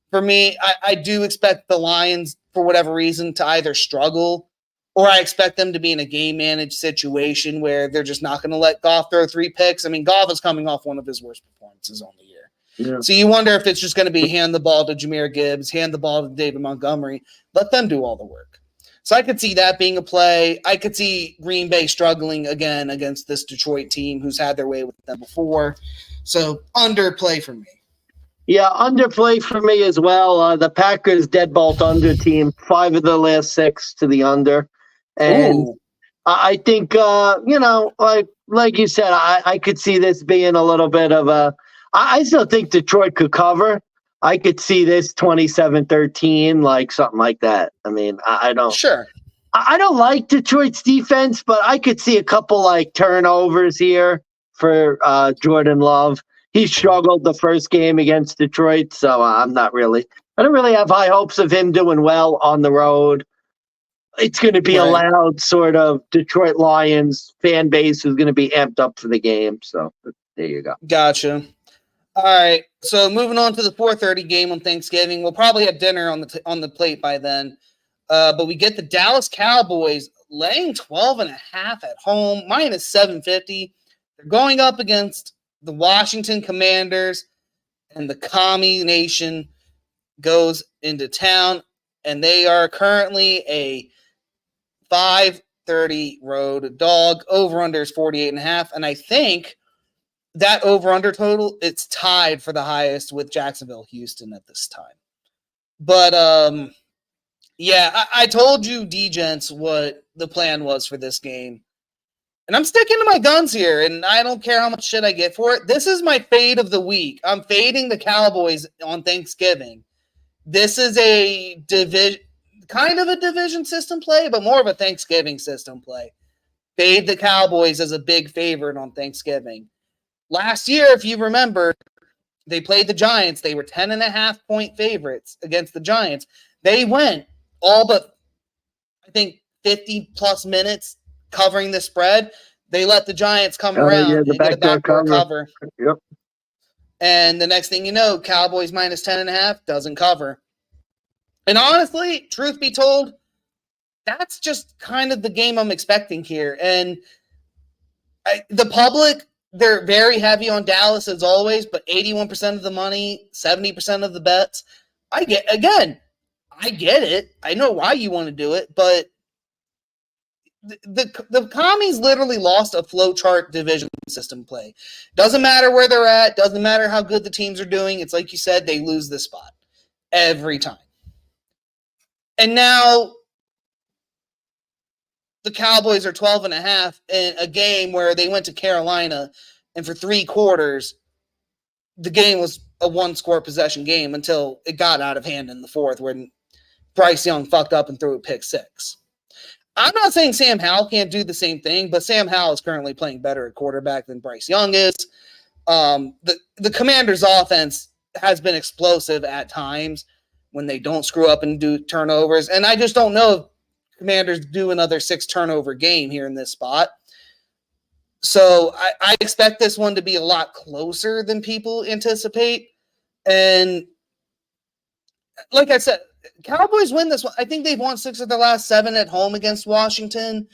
For me, I do expect the Lions, for whatever reason, to either struggle or I expect them to be in a game managed situation where they're just not going to let Goff throw 3 picks. I mean, Goff is coming off one of his worst performances on the year. Yeah. So you wonder if it's just going to be hand the ball to Jahmyr Gibbs, hand the ball to David Montgomery, let them do all the work. So I could see that being a play. I could see Green Bay struggling again against this Detroit team who's had their way with them before. So under play for me. Yeah, under play for me as well. The Packers deadbolt under team, 5 of the last 6 to the under. And I think, like you said, I could see this being a little bit of a – I still think Detroit could cover. I could see this 27-13, like something like that. I mean, I don't – Sure. I don't like Detroit's defense, but I could see a couple, like, turnovers here for Jordan Love. He struggled the first game against Detroit, so I don't really have high hopes of him doing well on the road. It's going to be a loud sort of Detroit Lions fan base who's going to be amped up for the game. So there you go. Gotcha. All right. So moving on to the 4:30 game on Thanksgiving. We'll probably have dinner on the plate by then. But we get the Dallas Cowboys laying 12.5 at home, minus 750. They're going up against the Washington Commanders, and the Commie Nation goes into town, and they are currently a 5:30 road dog. Over-under is 48.5, and I think that over-under total, it's tied for the highest with Jacksonville-Houston at this time. But, I told you, DeGents, what the plan was for this game. And I'm sticking to my guns here, and I don't care how much shit I get for it. This is my fade of the week. I'm fading the Cowboys on Thanksgiving. This is a division system play, but more of a Thanksgiving system play. Fade the Cowboys as a big favorite on Thanksgiving. Last year, if you remember, they played the Giants. They were 10.5-point favorites against the Giants. They went all but, I think, 50-plus minutes covering the spread. They let the Giants come around and get a backdoor cover. Yep. And the next thing you know, Cowboys minus 10.5 doesn't cover. And honestly, truth be told, that's just kind of the game I'm expecting here. And the public, they're very heavy on Dallas as always, but 81% of the money, 70% of the bets. I get it. I know why you want to do it, but the Commies literally lost a flowchart division system play. Doesn't matter where they're at. Doesn't matter how good the teams are doing. It's like you said, they lose this spot every time. And now the Cowboys are 12.5 in a game where they went to Carolina, and for 3 quarters, the game was a 1-score possession game until it got out of hand in the 4th when Bryce Young fucked up and threw a pick 6. I'm not saying Sam Howell can't do the same thing, but Sam Howell is currently playing better at quarterback than Bryce Young is. The Commanders' offense has been explosive at times when they don't screw up and do turnovers. And I just don't know if Commanders do another 6 turnover game here in this spot. So I expect this one to be a lot closer than people anticipate. And like I said, Cowboys win this one. I think they've won 6 of their last 7 at home against Washington.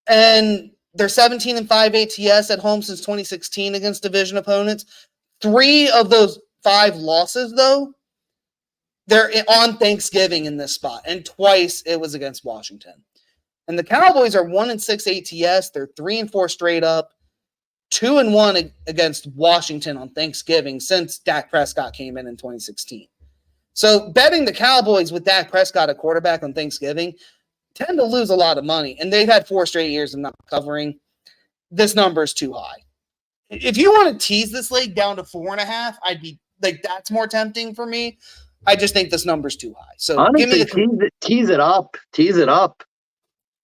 And they're 17-5 ATS at home since 2016 against division opponents. 3 of those 5 losses, though, they're on Thanksgiving in this spot. And twice it was against Washington. And the Cowboys are 1-6 ATS. They're 3-4 straight up, 2-1 against Washington on Thanksgiving since Dak Prescott came in 2016. So betting the Cowboys with Dak Prescott at quarterback on Thanksgiving tend to lose a lot of money. And they've had 4 straight years of not covering. This number is too high. If you want to tease this league down to 4.5, I'd be like, that's more tempting for me. I just think this number's too high. So honestly, tease it up. Tease it up.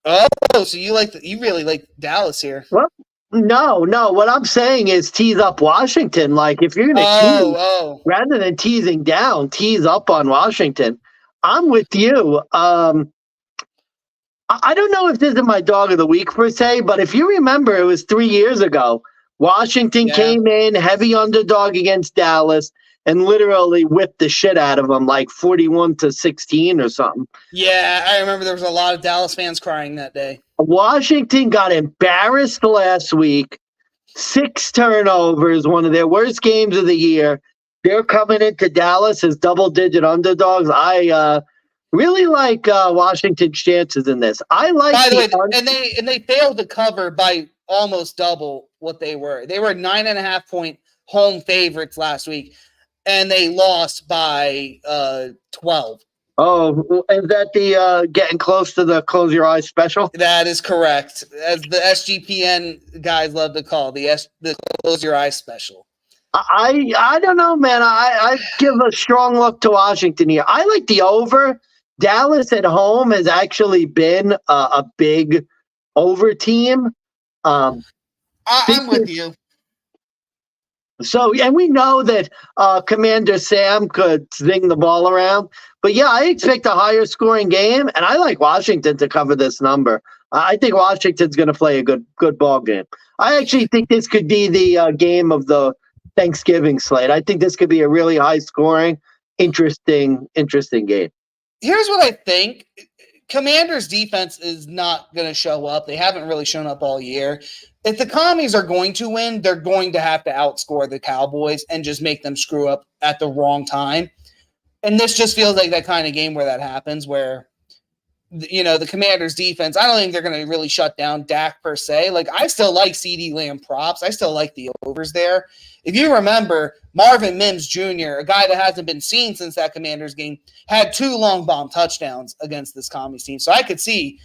Oh, so you really like Dallas here? Well, no. What I'm saying is tease up Washington. Like if you're gonna tease, rather than teasing down, tease up on Washington. I'm with you. I don't know if this is my dog of the week per se, but if you remember, it was 3 years ago. Washington came in heavy underdog against Dallas and literally whipped the shit out of them, like 41-16 or something. Yeah, I remember there was a lot of Dallas fans crying that day. Washington got embarrassed last week. 6 turnovers, one of their worst games of the year. They're coming into Dallas as double-digit underdogs. I really like Washington's chances in this. I like. By the way, and they failed to cover by almost double what they were. They were 9.5 point home favorites last week, and they lost by 12. Oh, is that the getting close to the close your eyes special? That is correct. As the SGPN guys love to call the close your eyes special. I don't know, man. I give a strong look to Washington here. I like the over. Dallas at home has actually been a big over team. I'm with you. So, and we know that Commander Sam could zing the ball around. But, yeah, I expect a higher scoring game, and I like Washington to cover this number. I think Washington's going to play a good ball game. I actually think this could be the game of the Thanksgiving slate. I think this could be a really high-scoring, interesting game. Here's what I think. Commanders' defense is not going to show up. They haven't really shown up all year. If the Commies are going to win, they're going to have to outscore the Cowboys and just make them screw up at the wrong time. And this just feels like that kind of game where that happens, where, you know, the Commanders' defense, I don't think they're going to really shut down Dak per se. Like, I still like CeeDee Lamb props. I still like the overs there. If you remember, Marvin Mims Jr., a guy that hasn't been seen since that Commanders game, had 2 long bomb touchdowns against this Commies team. So I could see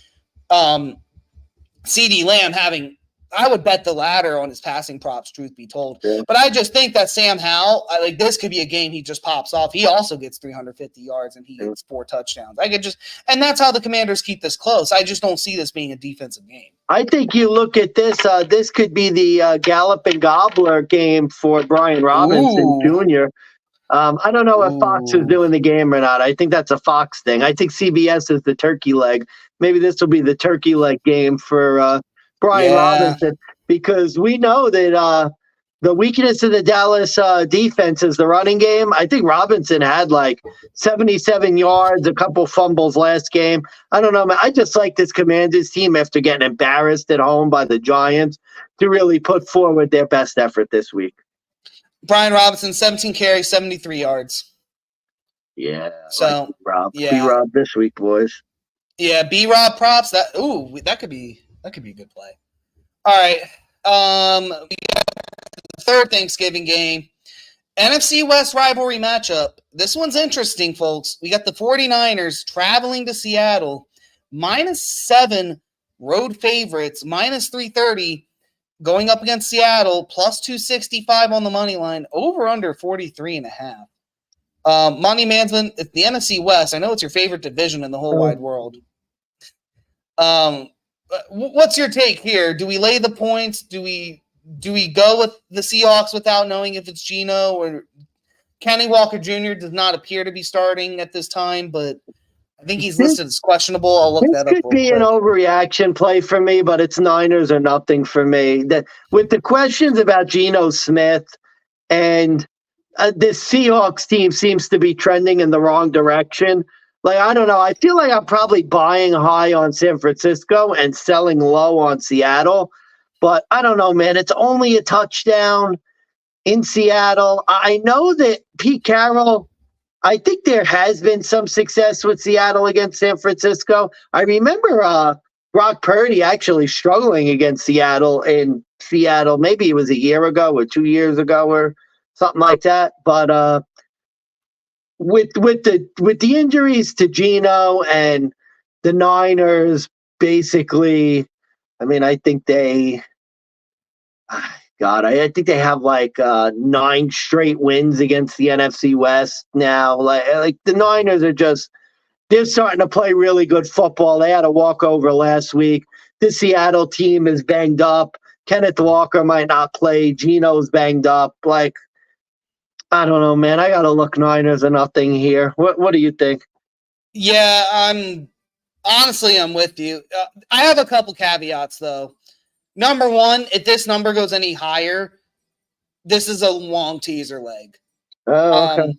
CeeDee Lamb having, I would bet the latter on his passing props, truth be told. Yeah. But I just think that Sam Howell, like, this could be a game he just pops off. He also gets 350 yards and he gets 4 touchdowns. And that's how the Commanders keep this close. I just don't see this being a defensive game. I think you look at this, this could be the Gallop and Gobbler game for Brian Robinson Jr. I don't know if Fox is doing the game or not. I think that's a Fox thing. I think CBS is the turkey leg. Maybe this will be the turkey leg game for Brian Robinson, because we know that the weakness of the Dallas defense is the running game. I think Robinson had like 77 yards, a couple fumbles last game. I don't know, man. I just like this Commanders team after getting embarrassed at home by the Giants to really put forward their best effort this week. Brian Robinson, 17 carries, 73 yards. Yeah. So, like B-Rob. Yeah. B-Rob this week, boys. Yeah, B-Rob props. That could be a good play. All right. We got the third Thanksgiving game. NFC West rivalry matchup. This one's interesting, folks. We got the 49ers traveling to Seattle. -7 road favorites, -330 going up against Seattle, +265 on the money line, over under 43.5. Monty Mansman, it's the NFC West. I know it's your favorite division in the whole wide world. What's your take here? Do we lay the points? Do we do we go with the Seahawks without knowing if it's Geno or Kenny Walker Jr. does not appear to be starting at this time, but I think he's listed as questionable. I'll look that up This real could be quick. an overreaction play for me, but it's Niners or nothing for me. With the questions about Geno Smith and this Seahawks team seems to be trending in the wrong direction. Like, I don't know. I feel like I'm probably buying high on San Francisco and selling low on Seattle. But I don't know, man. It's only a touchdown in Seattle. I know that Pete Carroll, I think there has been some success with Seattle against San Francisco. I remember Brock Purdy actually struggling against Seattle in Seattle. Maybe it was a year ago or 2 years ago or something like that. But with the injuries to Geno and the Niners, basically, I mean, I think they have like 9 straight wins against the NFC West now. Like the Niners are they're starting to play really good football. They had a walkover last week. The Seattle team is banged up. Kenneth Walker might not play. Geno's banged up. Like, I don't know, man. I got to look Niners or nothing here. What do you think? Yeah, I'm with you. I have a couple caveats, though. Number one, if this number goes any higher, this is a long teaser leg. Oh, okay.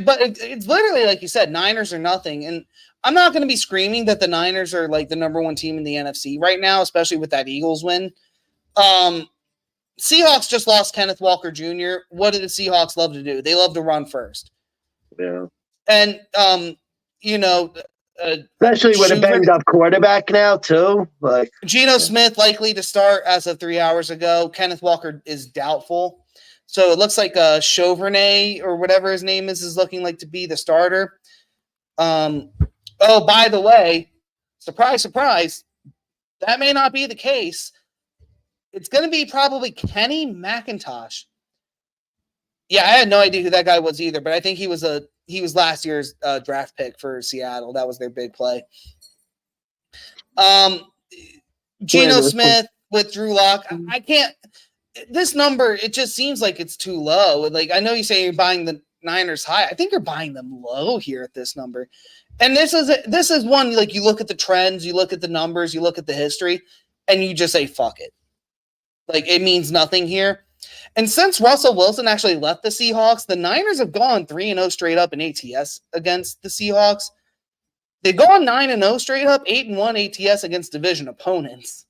But it's literally, like you said, Niners or nothing. And I'm not going to be screaming that the Niners are like the number one team in the NFC right now, especially with that Eagles win. Seahawks just lost Kenneth Walker Jr. What do the Seahawks love to do? They love to run first. Yeah. And, especially with a banged up quarterback now, too. Like Geno Smith likely to start as of 3 hours ago. Kenneth Walker is doubtful. So it looks like Chauvernay or whatever his name is looking like to be the starter. Oh, by the way, surprise, surprise, that may not be the case. It's going to be probably Kenny McIntosh. Yeah, I had no idea who that guy was either, but I think he was last year's draft pick for Seattle. That was their big play. Geno Smith with Drew Lock. I can't. This number, it just seems like it's too low. Like, I know you say you're buying the Niners high. I think you're buying them low here at this number. And this is one, like, you look at the trends, you look at the numbers, you look at the history, and you just say, fuck it. Like, it means nothing here. And since Russell Wilson actually left the Seahawks, the Niners have gone 3-0 straight up in ATS against the Seahawks. They've gone 9-0 straight up, 8-1 ATS against division opponents.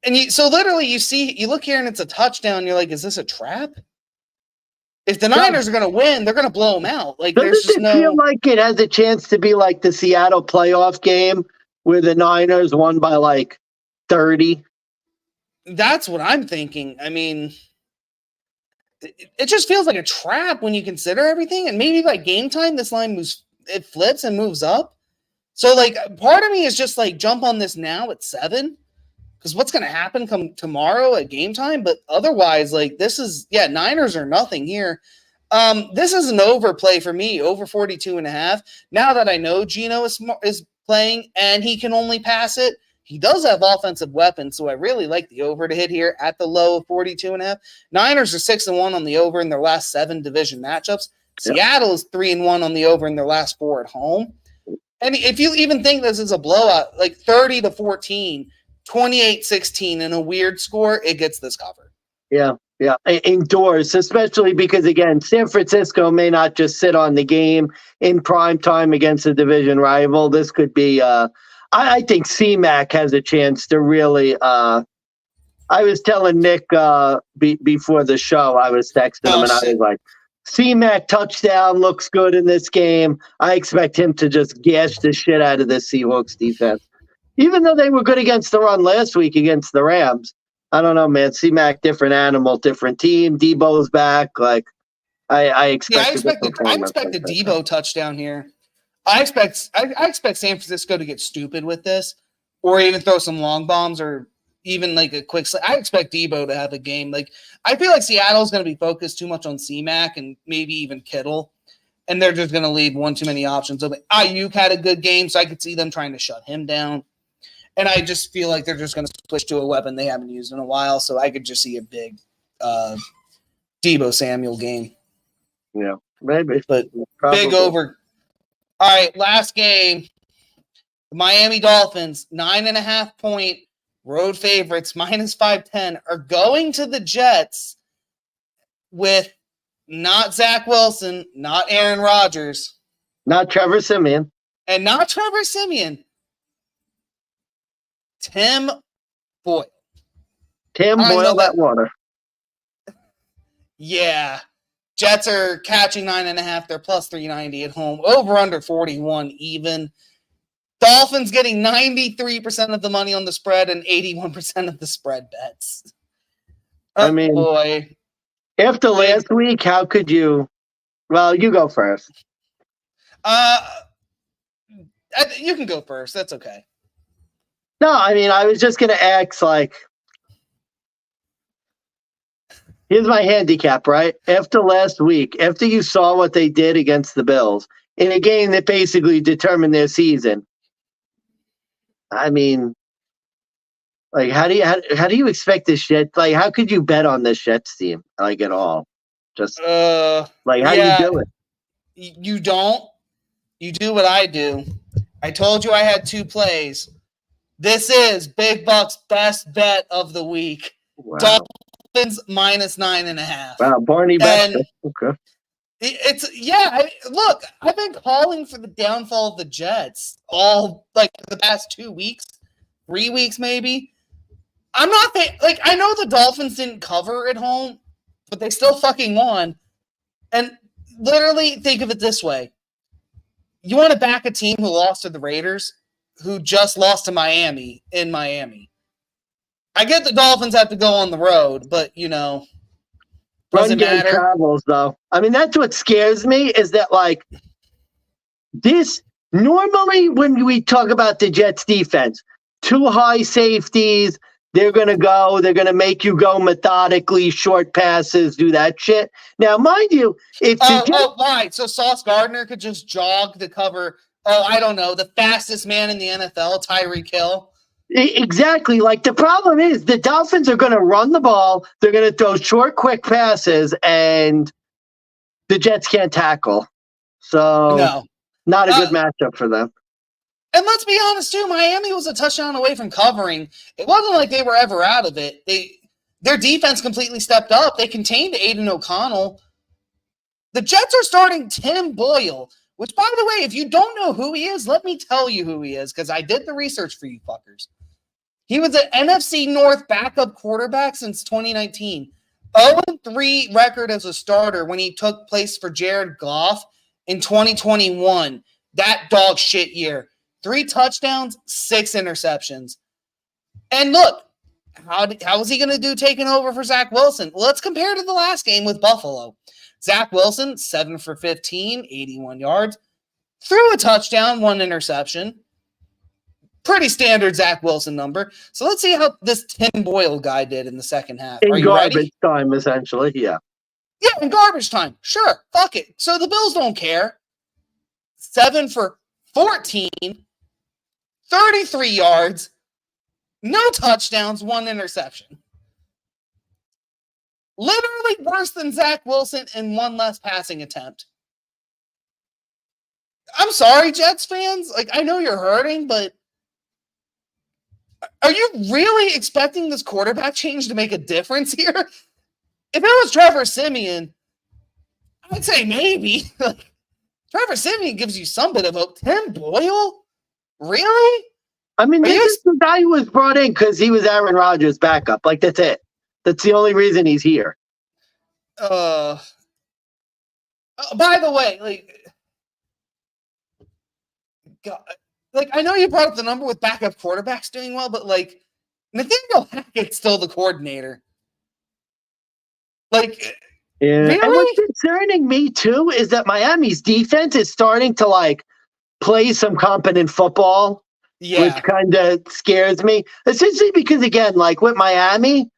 And so literally you look here and it's a touchdown. You're like, is this a trap? If the Niners are going to win, they're going to blow them out. Like, there's just no. Feel like it has a chance to be like the Seattle playoff game where the Niners won by like 30? That's what I'm thinking. I mean, it just feels like a trap when you consider everything. And maybe by game time, this line it flips and moves up. So, like, part of me is just like, jump on this now at 7. Because what's going to happen come tomorrow at game time? But otherwise, like, Niners are nothing here. This is an overplay for me, over 42.5. Now that I know Geno is playing and he can only pass it, he does have offensive weapons, so I really like the over to hit here at the low of 42.5. Niners are 6-1 on the over in their last 7 division matchups. Yep. Seattle is 3-1 on the over in their last 4 at home. And if you even think this is a blowout, like 30-14, 28-16 in a weird score, it gets this covered. Yeah. Indoors, especially because, again, San Francisco may not just sit on the game in prime time against a division rival. This could be I think C-Mac has a chance to really I was telling Nick before the show, I was texting him and I was like, C-Mac touchdown looks good in this game. I expect him to just gash the shit out of this Seahawks defense. Even though they were good against the run last week against the Rams. I don't know, man. C-Mac, different animal, different team. Debo's back. Like, I expect a Debo touchdown here. I expect San Francisco to get stupid with this, or even throw some long bombs, or even like a quick. I expect Debo to have a game. Like, I feel like Seattle's going to be focused too much on C-Mac and maybe even Kittle, and they're just going to leave one too many options. So Ayuk had a good game, so I could see them trying to shut him down. And I just feel like they're just going to switch to a weapon they haven't used in a while. So I could just see a big Deebo Samuel game. Yeah, maybe. But Probably. big over. All right, last game. The Miami Dolphins, 9.5-point road favorites, minus 510, are going to the Jets with not Zach Wilson, not Aaron Rodgers. Not Trevor Siemian. And not Trevor Siemian. Tim Boyle. Tim Boyle that water. Yeah. Jets are catching 9.5. They're plus 390 at home. Over under 41 even. Dolphins getting 93% of the money on the spread and 81% of the spread bets. I mean, boy. After last week, how could you? Well, you go first. You can go first. That's okay. No, I mean, I was just going to ask, like, here's my handicap, right? After last week, after you saw what they did against the Bills in a game that basically determined their season, I mean, like, how do you expect this shit? Like, how could you bet on this Jets team, like, at all? Just like, how you do it? You don't. You do what I do. I told you I had two plays. This is Big Buck's best bet of the week. Wow. Dolphins minus 9.5. Wow, Barney Best. Okay. Look, I've been calling for the downfall of the Jets all like the past 2 weeks, 3 weeks maybe. I'm not I know the Dolphins didn't cover at home, but they still fucking won. And literally think of it this way. You want to back a team who lost to the Raiders, who just lost to Miami in Miami. I get the Dolphins have to go on the road, but Run game travels, though. I mean, that's what scares me is that, like, this normally when we talk about the Jets defense, 2 high safeties, they're going to make you go methodically, short passes, do that shit. Now, mind you, if why? So Sauce Gardner could just jog to cover, I don't know, the fastest man in the NFL, Tyreek Hill. Exactly. Like, the problem is the Dolphins are going to run the ball. They're going to throw short, quick passes, and the Jets can't tackle. So, not a good matchup for them. And let's be honest, too. Miami was a touchdown away from covering. It wasn't like they were ever out of it. Their defense completely stepped up. They contained Aiden O'Connell. The Jets are starting Tim Boyle, which, by the way, if you don't know who he is, let me tell you who he is, because I did the research for you fuckers. He was an NFC North backup quarterback since 2019. 0-3 record as a starter when he took place for Jared Goff in 2021. That dog shit year. 3 touchdowns, 6 interceptions. And look, how was he going to do taking over for Zach Wilson? Well, let's compare to the last game with Buffalo. Zach Wilson, 7 for 15, 81 yards. Threw a touchdown, 1 interception. Pretty standard Zach Wilson number. So let's see how this Tim Boyle guy did in the second half. In garbage time, essentially, yeah. Yeah, in garbage time. Sure, fuck it. So the Bills don't care. 7 for 14, 33 yards, no touchdowns, 1 interception. Literally worse than Zach Wilson in 1 less passing attempt. I'm sorry, Jets fans. Like, I know you're hurting, but are you really expecting this quarterback change to make a difference here? If it was Trevor Siemian, I'd say maybe. Trevor Siemian gives you some bit of hope. Tim Boyle? Really? I mean, this is the guy who was brought in because he was Aaron Rodgers' backup. Like, that's it. That's the only reason he's here. By the way, I know you brought up the number with backup quarterbacks doing well, but Nathaniel Hackett's still the coordinator. Yeah. Really? And what's concerning me too is that Miami's defense is starting to play some competent football, which kind of scares me. Essentially because, again, with Miami,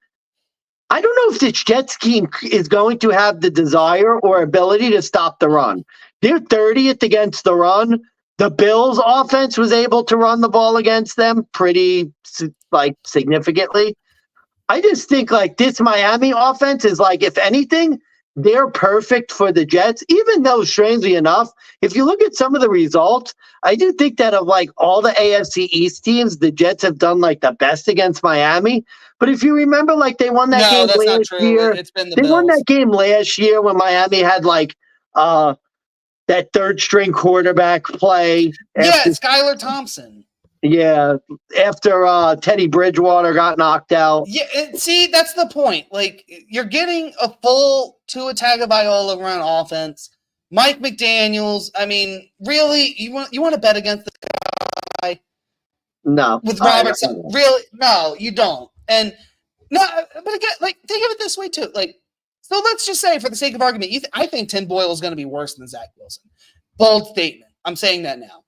I don't know if the Jets team is going to have the desire or ability to stop the run. They're 30th against the run. The Bills' offense was able to run the ball against them pretty significantly. I just think this Miami offense is if anything, they're perfect for the Jets, even though strangely enough, if you look at some of the results, I do think that of all the AFC East teams, the Jets have done the best against Miami. But if you remember, they won that game that's not last true. year. It's been the They won Bills. that game last year when Miami had that third string quarterback play. Yeah, Skylar Thompson. Yeah, after Teddy Bridgewater got knocked out. Yeah, see, that's the point. You're getting a full Tua Tagovailoa run offense. Mike McDaniels. I mean, really, you want to bet against the guy? No, With Robert, really? No, you don't. And no, but again, think of it this way too. So let's just say, for the sake of argument, I think Tim Boyle is going to be worse than Zach Wilson. Bold statement. I'm saying that now.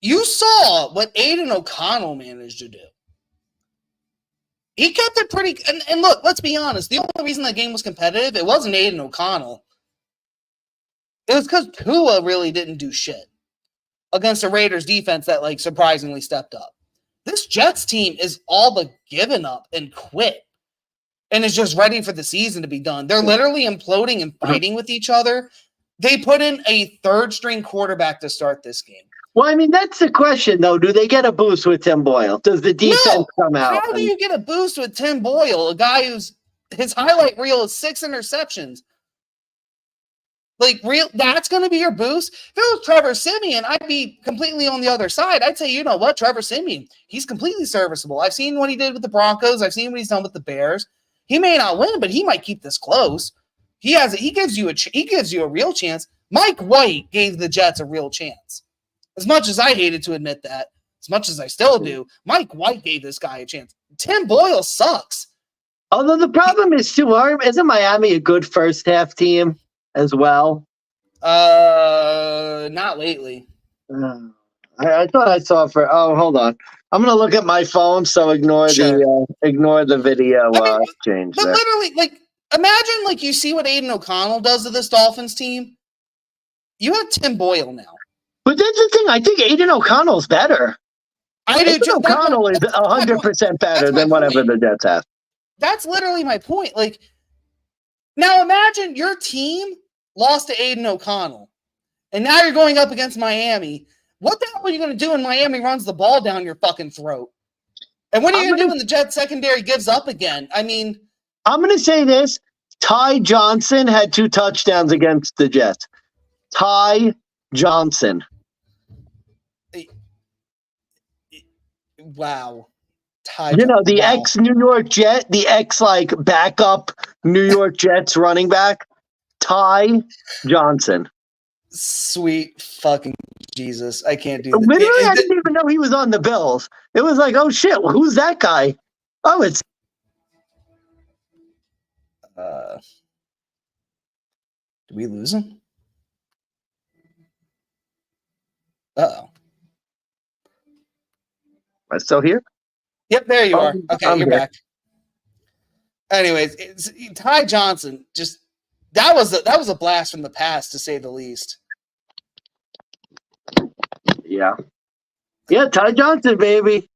You saw what Aiden O'Connell managed to do. He kept it pretty. And look, let's be honest. The only reason that game was competitive, it wasn't Aiden O'Connell. It was because Tua really didn't do shit against a Raiders defense that surprisingly stepped up. This Jets team is all but given up and quit, and is just ready for the season to be done. They're literally imploding and fighting with each other. They put in a third-string quarterback to start this game. Well, I mean, that's the question, though. Do they get a boost with Tim Boyle? Does the defense come out? How do you get a boost with Tim Boyle, a guy who's his highlight reel is 6 interceptions? That's going to be your boost? If it was Trevor Siemian, I'd be completely on the other side. I'd say, you know what, Trevor Siemian, he's completely serviceable. I've seen what he did with the Broncos. I've seen what he's done with the Bears. He may not win, but he might keep this close. He gives you a real chance. Mike White gave the Jets a real chance. As much as I hated to admit that, as much as I still do, Mike White gave this guy a chance. Tim Boyle sucks. Although the problem is, too, isn't Miami a good first half team as well? Not lately. I thought I saw hold on. I'm going to look at my phone, so ignore the video change. But literally, imagine you see what Aiden O'Connell does to this Dolphins team. You have Tim Boyle now. But that's the thing. I think Aiden O'Connell's better. Aiden O'Connell is 100% better than whatever the Jets have. That's literally my point. Now imagine your team lost to Aiden O'Connell, and now you're going up against Miami. What the hell are you going to do when Miami runs the ball down your fucking throat? And what are you going to do when the Jets secondary gives up again? I mean, I'm going to say this. Ty Johnson had 2 touchdowns against the Jets. Ty Johnson. Wow. The ex-New York Jet, the backup New York Jets running back, Ty Johnson. Sweet fucking Jesus. I can't do that. Literally, I didn't even know he was on the Bills. It was oh shit, who's that guy? Oh, it's... Did we lose him? Uh-oh. Am I still here? Yep, there you are. Okay, you're back. Anyways, Ty Johnson, just that was a blast from the past, to say the least. Yeah, Ty Johnson, baby.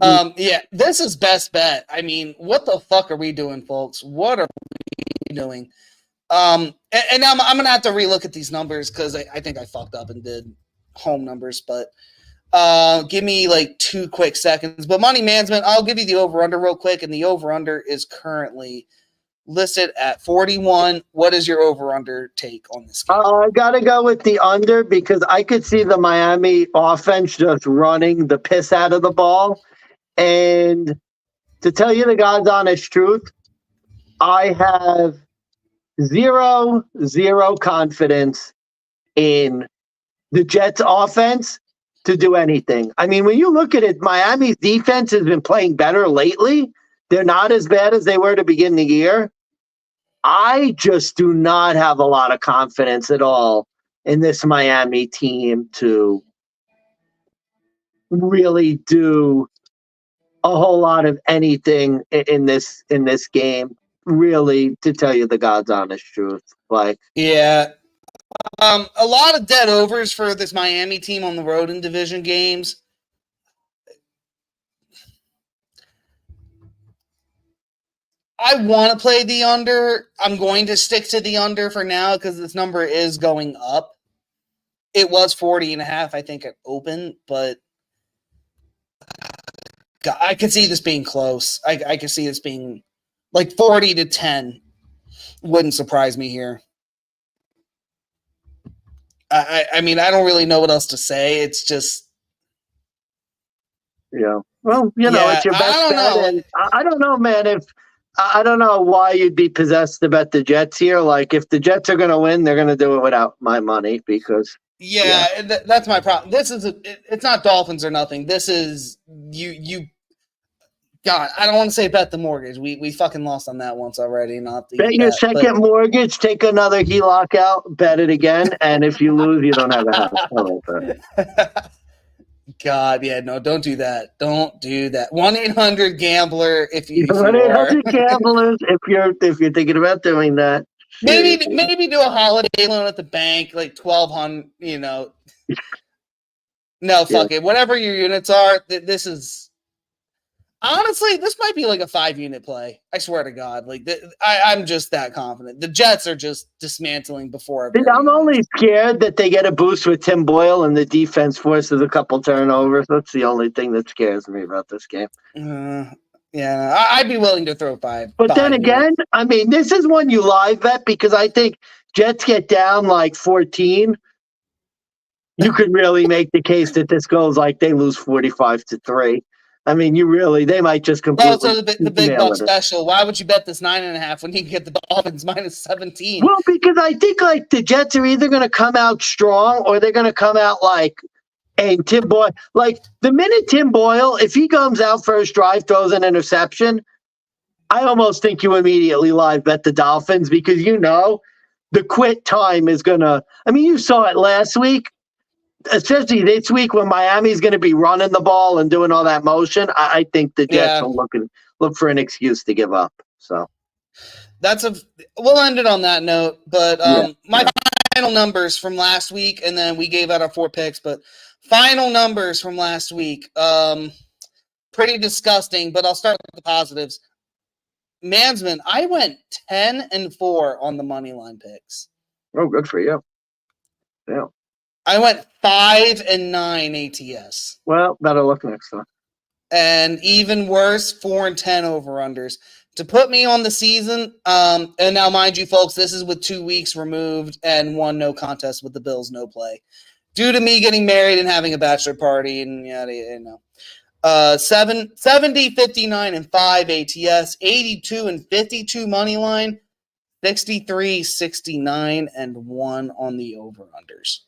Yeah, this is best bet. I mean, what the fuck are we doing, folks? What are we doing? And I'm gonna have to relook at these numbers because I think I fucked up and did home numbers, but give me 2 quick seconds. But Money Management, I'll give you the over-under real quick, and the over-under is currently listed at 41. What is your over-under take on this game? I gotta go with the under because I could see the Miami offense just running the piss out of the ball. And to tell you the God's honest truth, I have zero confidence in the Jets offense to do anything. I mean, when you look at it, Miami's defense has been playing better lately. They're not as bad as they were to begin the year. I just do not have a lot of confidence at all in this Miami team to really do a whole lot of anything in this game. Really, to tell you the God's honest truth, yeah. A lot of dead overs for this Miami team on the road in division games. I want to play the under. I'm going to stick to the under for now because this number is going up. It was 40.5, I think, at open, but God, I could see this being close. I could see this being like 40-10. Wouldn't surprise me here. I mean, I don't really know what else to say. It's just, yeah. Well, it's your best bet. And I don't know, man. I don't know why you'd be possessed to bet the Jets here. Like, if the Jets are going to win, they're going to do it without my money because. Yeah. That's my problem. This is it's not Dolphins or nothing. This is you. God, I don't want to say bet the mortgage. We fucking lost on that once already. Not the bet your second mortgage. Take another HELOC out. Bet it again, and if you lose, you don't have a house. God, yeah, no, don't do that. Don't do that. 1-800-GAMBLER if you 1-800-GAMBLERS if you're thinking about doing that. Maybe do a holiday loan at the bank, like 1,200. No, fuck it. Whatever your units are, this is. Honestly, this might be like a 5-unit play. I swear to God. Like I'm just that confident. The Jets are just dismantling before. I'm only scared that they get a boost with Tim Boyle and the defense forces a couple turnovers. That's the only thing that scares me about this game. Yeah, I'd be willing to throw 5. But then again, I mean, this is one you live bet because I think Jets get down like 14. You could really make the case that this goes like they lose 45-3. I mean, they might just completely. So the big buck special. Why would you bet this 9.5 when you can get the Dolphins -17? Well, because I think like the Jets are either going to come out strong or they're going to come out like, and Tim Boyle, like the minute Tim Boyle, if he comes out first drive, throws an interception, I almost think you immediately live bet the Dolphins because the quit time is going to. I mean, you saw it last week. Especially this week when Miami's going to be running the ball and doing all that motion, I think the Jets will look for an excuse to give up. So we'll end it on that note. But my final numbers from last week, and then we gave out our 4 picks. But final numbers from last week, pretty disgusting. But I'll start with the positives. Mansman, I went 10-4 on the money line picks. Oh, good for you. Yeah. I went 5-9 ATS. Well, better luck next time. And even worse, 4-10 over-unders. To put me on the season, and now mind you, folks, this is with 2 weeks removed and 1 no contest with the Bills no play. Due to me getting married and having a bachelor party and 70-59-5 ATS, 82-52 money line, 63-69-1 on the over-unders.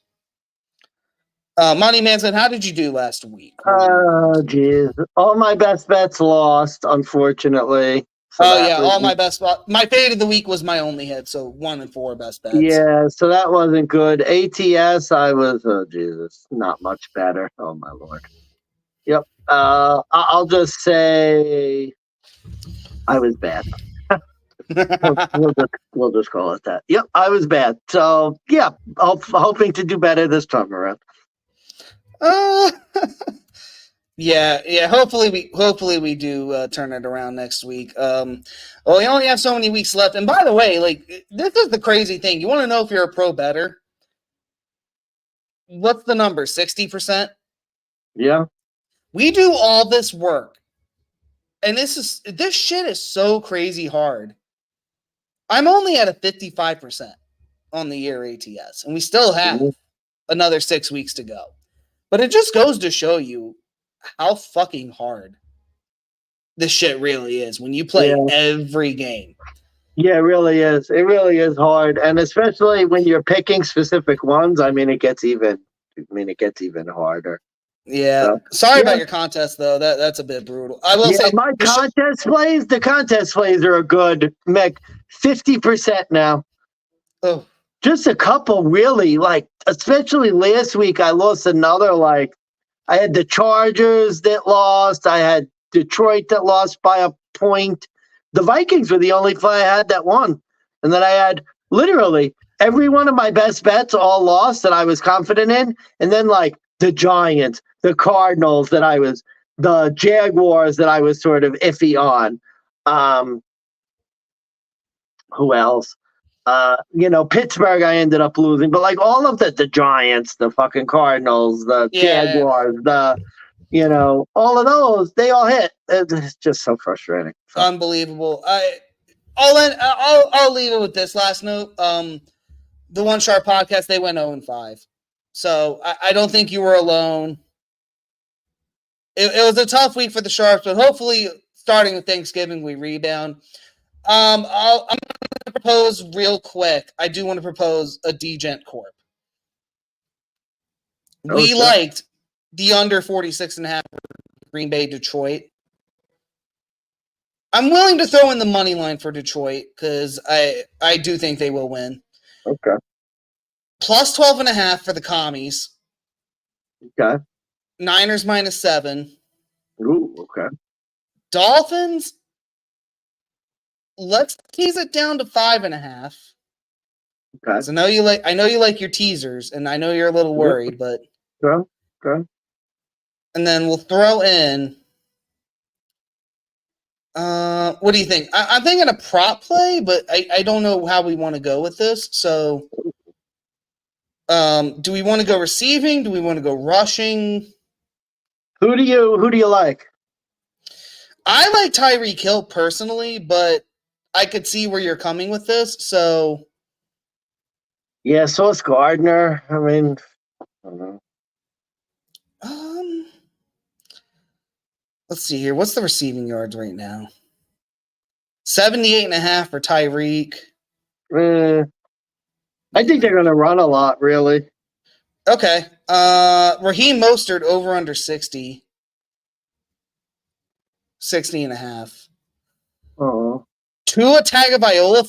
Money Manson, how did you do last week? Oh, geez. All my best bets lost, unfortunately. So all my best. My fade of the week was my only hit, so 1-4 best bets. Yeah, so that wasn't good. ATS, I was, not much better. Oh, my Lord. Yep. I'll just say I was bad. we'll just call it that. Yep, I was bad. So, yeah, hoping to do better this time around. Yeah. Hopefully we do turn it around next week. We only have so many weeks left. And by the way, like this is the crazy thing. You want to know if you're a pro bettor? What's the number? 60%? Yeah. We do all this work, and this shit is so crazy hard. I'm only at a 55% on the year ATS, and we still have another 6 weeks to go. But it just goes to show you how fucking hard this shit really is when you play every game. Yeah, it really is. It really is hard. And especially when you're picking specific ones, it gets even harder. Yeah. So, sorry about your contest though. That's a bit brutal. I will say my the contest plays are a good 50% now. Oh. Just a couple really, especially last week I lost another, I had the Chargers that lost, I had Detroit that lost by a point. The Vikings were the only play I had that won. And then I had literally every one of my best bets all lost that I was confident in, and then like the Giants, the Cardinals the Jaguars that I was sort of iffy on. Who else? Pittsburgh I ended up losing, but like all of the Giants, the fucking Cardinals, the Jaguars, all of those, they all hit. It's just so frustrating. Unbelievable. I'll leave it with this last note. The One Sharp podcast, they went 0-5. So I don't think you were alone. It was a tough week for the Sharps, but hopefully starting with Thanksgiving, we rebound. I'm going to propose real quick. I do want to propose a DeGent Corp. We liked the under 46.5 Green Bay, Detroit. I'm willing to throw in the money line for Detroit because I do think they will win. Okay. Plus 12.5 for the Commies. Okay. Niners -7. Ooh, okay. Dolphins, let's tease it down to 5.5. Okay. I know you like your teasers, and I know you're a little worried, but okay. And then we'll throw in. What do you think? I'm thinking a prop play, but I don't know how we want to go with this. So, do we want to go receiving? Do we want to go rushing? Who do you like? I like Tyreek Hill personally, but I could see where you're coming with this. So, yeah, so it's Gardner. I mean, I don't know. Let's see here. What's the receiving yards right now? 78.5 for Tyreek. I think they're going to run a lot, really. Okay. Raheem Mostert over under 60. 60.5. Oh. Tua Tagovailoa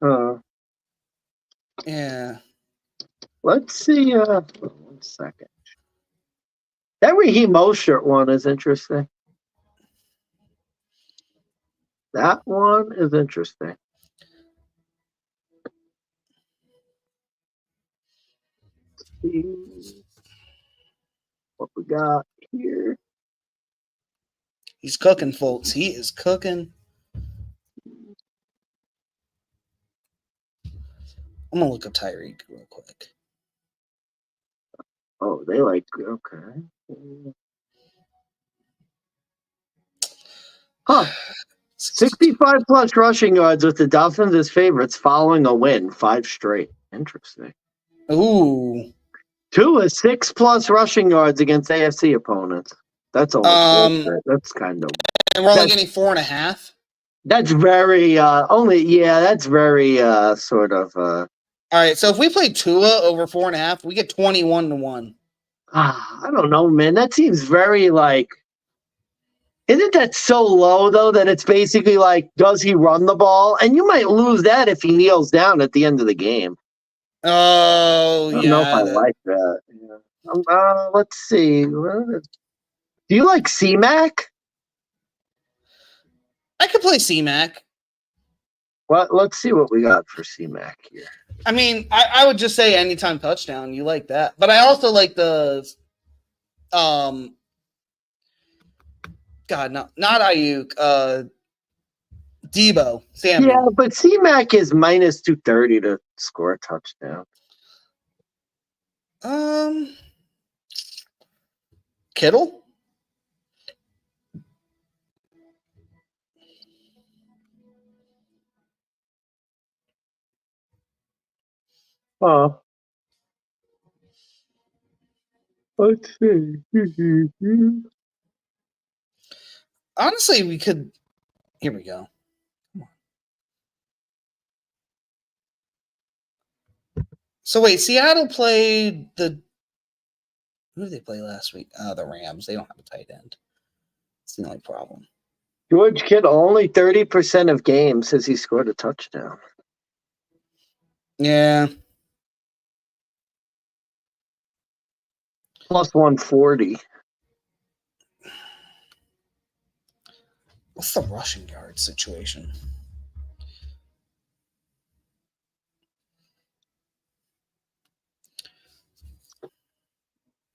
4.5. Yeah. Let's see. 1 second. That Raheem Mostert one is interesting. That one is interesting. Let's see what we got here. He's cooking, folks. He is cooking. I'm going to look up Tyreek real quick. Oh, they like, okay. Huh. 65 plus rushing yards with the Dolphins as favorites following a win. 5 straight. Interesting. Ooh. Tua 6 plus rushing yards against AFC opponents. That's almost that's kind of. And we're only getting 4.5. That's very that's very sort of. All right, so if we play Tua over 4.5, we get 21-1. I don't know, man. That seems very like. Isn't that so low though that it's basically like, does he run the ball? And you might lose that if he kneels down at the end of the game. Oh, yeah. I don't know if I like that. Yeah. Let's see. Do you like C-Mac? I could play C-Mac. Well, let's see what we got for C-Mac here. I mean, I would just say anytime touchdown. You like that. But I also like the God, not Ayuk. Debo Samuel. Yeah, but C-Mac is minus 230 to score a touchdown. Kittle? Oh. Let's see. Honestly, we could. Here we go. So wait, Seattle played the. Who did they play last week? The Rams. They don't have a tight end. It's the only problem. George Kittle, only 30% of games has he scored a touchdown. Yeah. Plus 140. What's the rushing yard situation?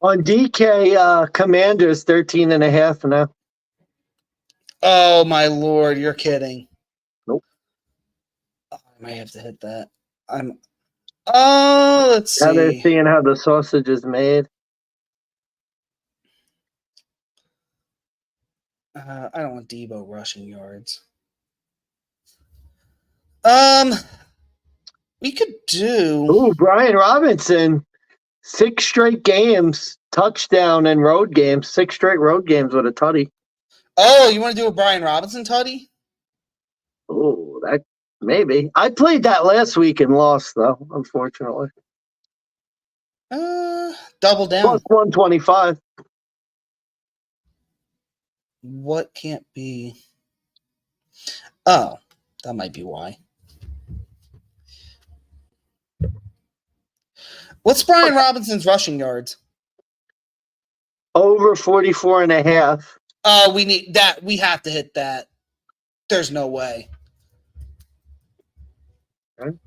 On DK, Commanders 13.5 now. Oh my lord, you're kidding. Nope. Oh, I might have to hit that. Let's Now they're see. seeing how the sausage is made. I don't want Debo rushing yards. We could do. Ooh, Brian Robinson, 6 straight games, touchdown and road games, 6 straight road games with a tutty. Oh, you want to do a Brian Robinson tutty? Oh, that maybe. I played that last week and lost though, unfortunately. Double down. Plus 125. What can't be? Oh, that might be why. What's Brian Robinson's rushing yards? Over 44.5. We need that. We have to hit that. There's no way. Okay.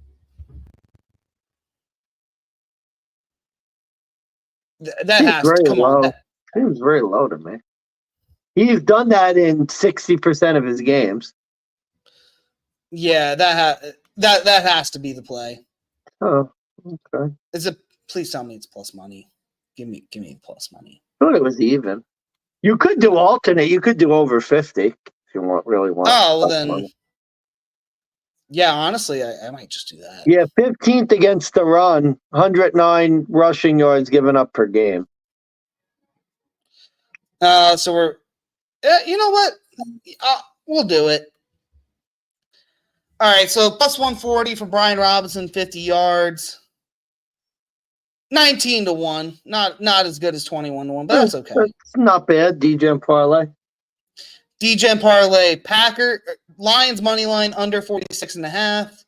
That has to come low. on. Seems very low to me. He's done that in 60% of his games. Yeah, that has to be the play. Oh, okay. Please tell me it's plus money. Give me the plus money. I thought it was even. You could do alternate. You could do over 50 if you really want. Oh, well then. Money. Yeah, honestly, I might just do that. Yeah, 15th against the run, 109 rushing yards given up per game. So we're, you know what? We'll do it. All right, so plus 140 for Brian Robinson, 50 yards. 19-1. Not as good as 21-1, but that's okay. That's not bad. DGen parlay. DGen parlay. Lions money line under 46.5.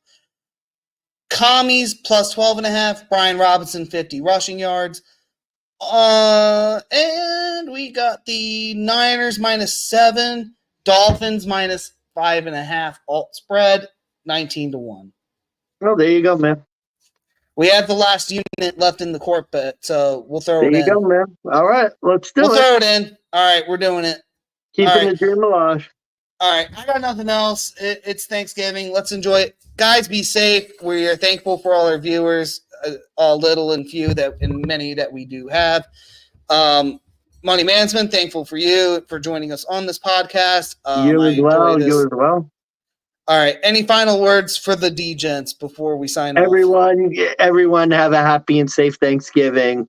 Commies plus 12.5. Brian Robinson 50 rushing yards. And we got the Niners -7. Dolphins -5.5. Alt spread 19-1. Oh, there you go, man. We have the last unit left in the court bet, so we'll throw it in. There you go, man. All right, let's do it. We'll throw it in. All right, we're doing it. Keeping the dream alive. All right, I got nothing else. It's Thanksgiving. Let's enjoy it. Guys, be safe. We are thankful for all our viewers, all little and few and many that we do have. Money Management, thankful for you for joining us on this podcast. You as well. All right. Any final words for the DGents before we sign off? Everyone have a happy and safe Thanksgiving.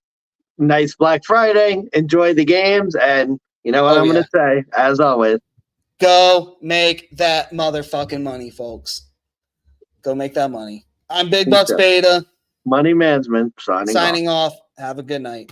Nice Black Friday. Enjoy the games. And you know what I'm going to say, as always. Go make that motherfucking money, folks. Go make that money. I'm Big Bucks Beta. Money Management signing off. Have a good night.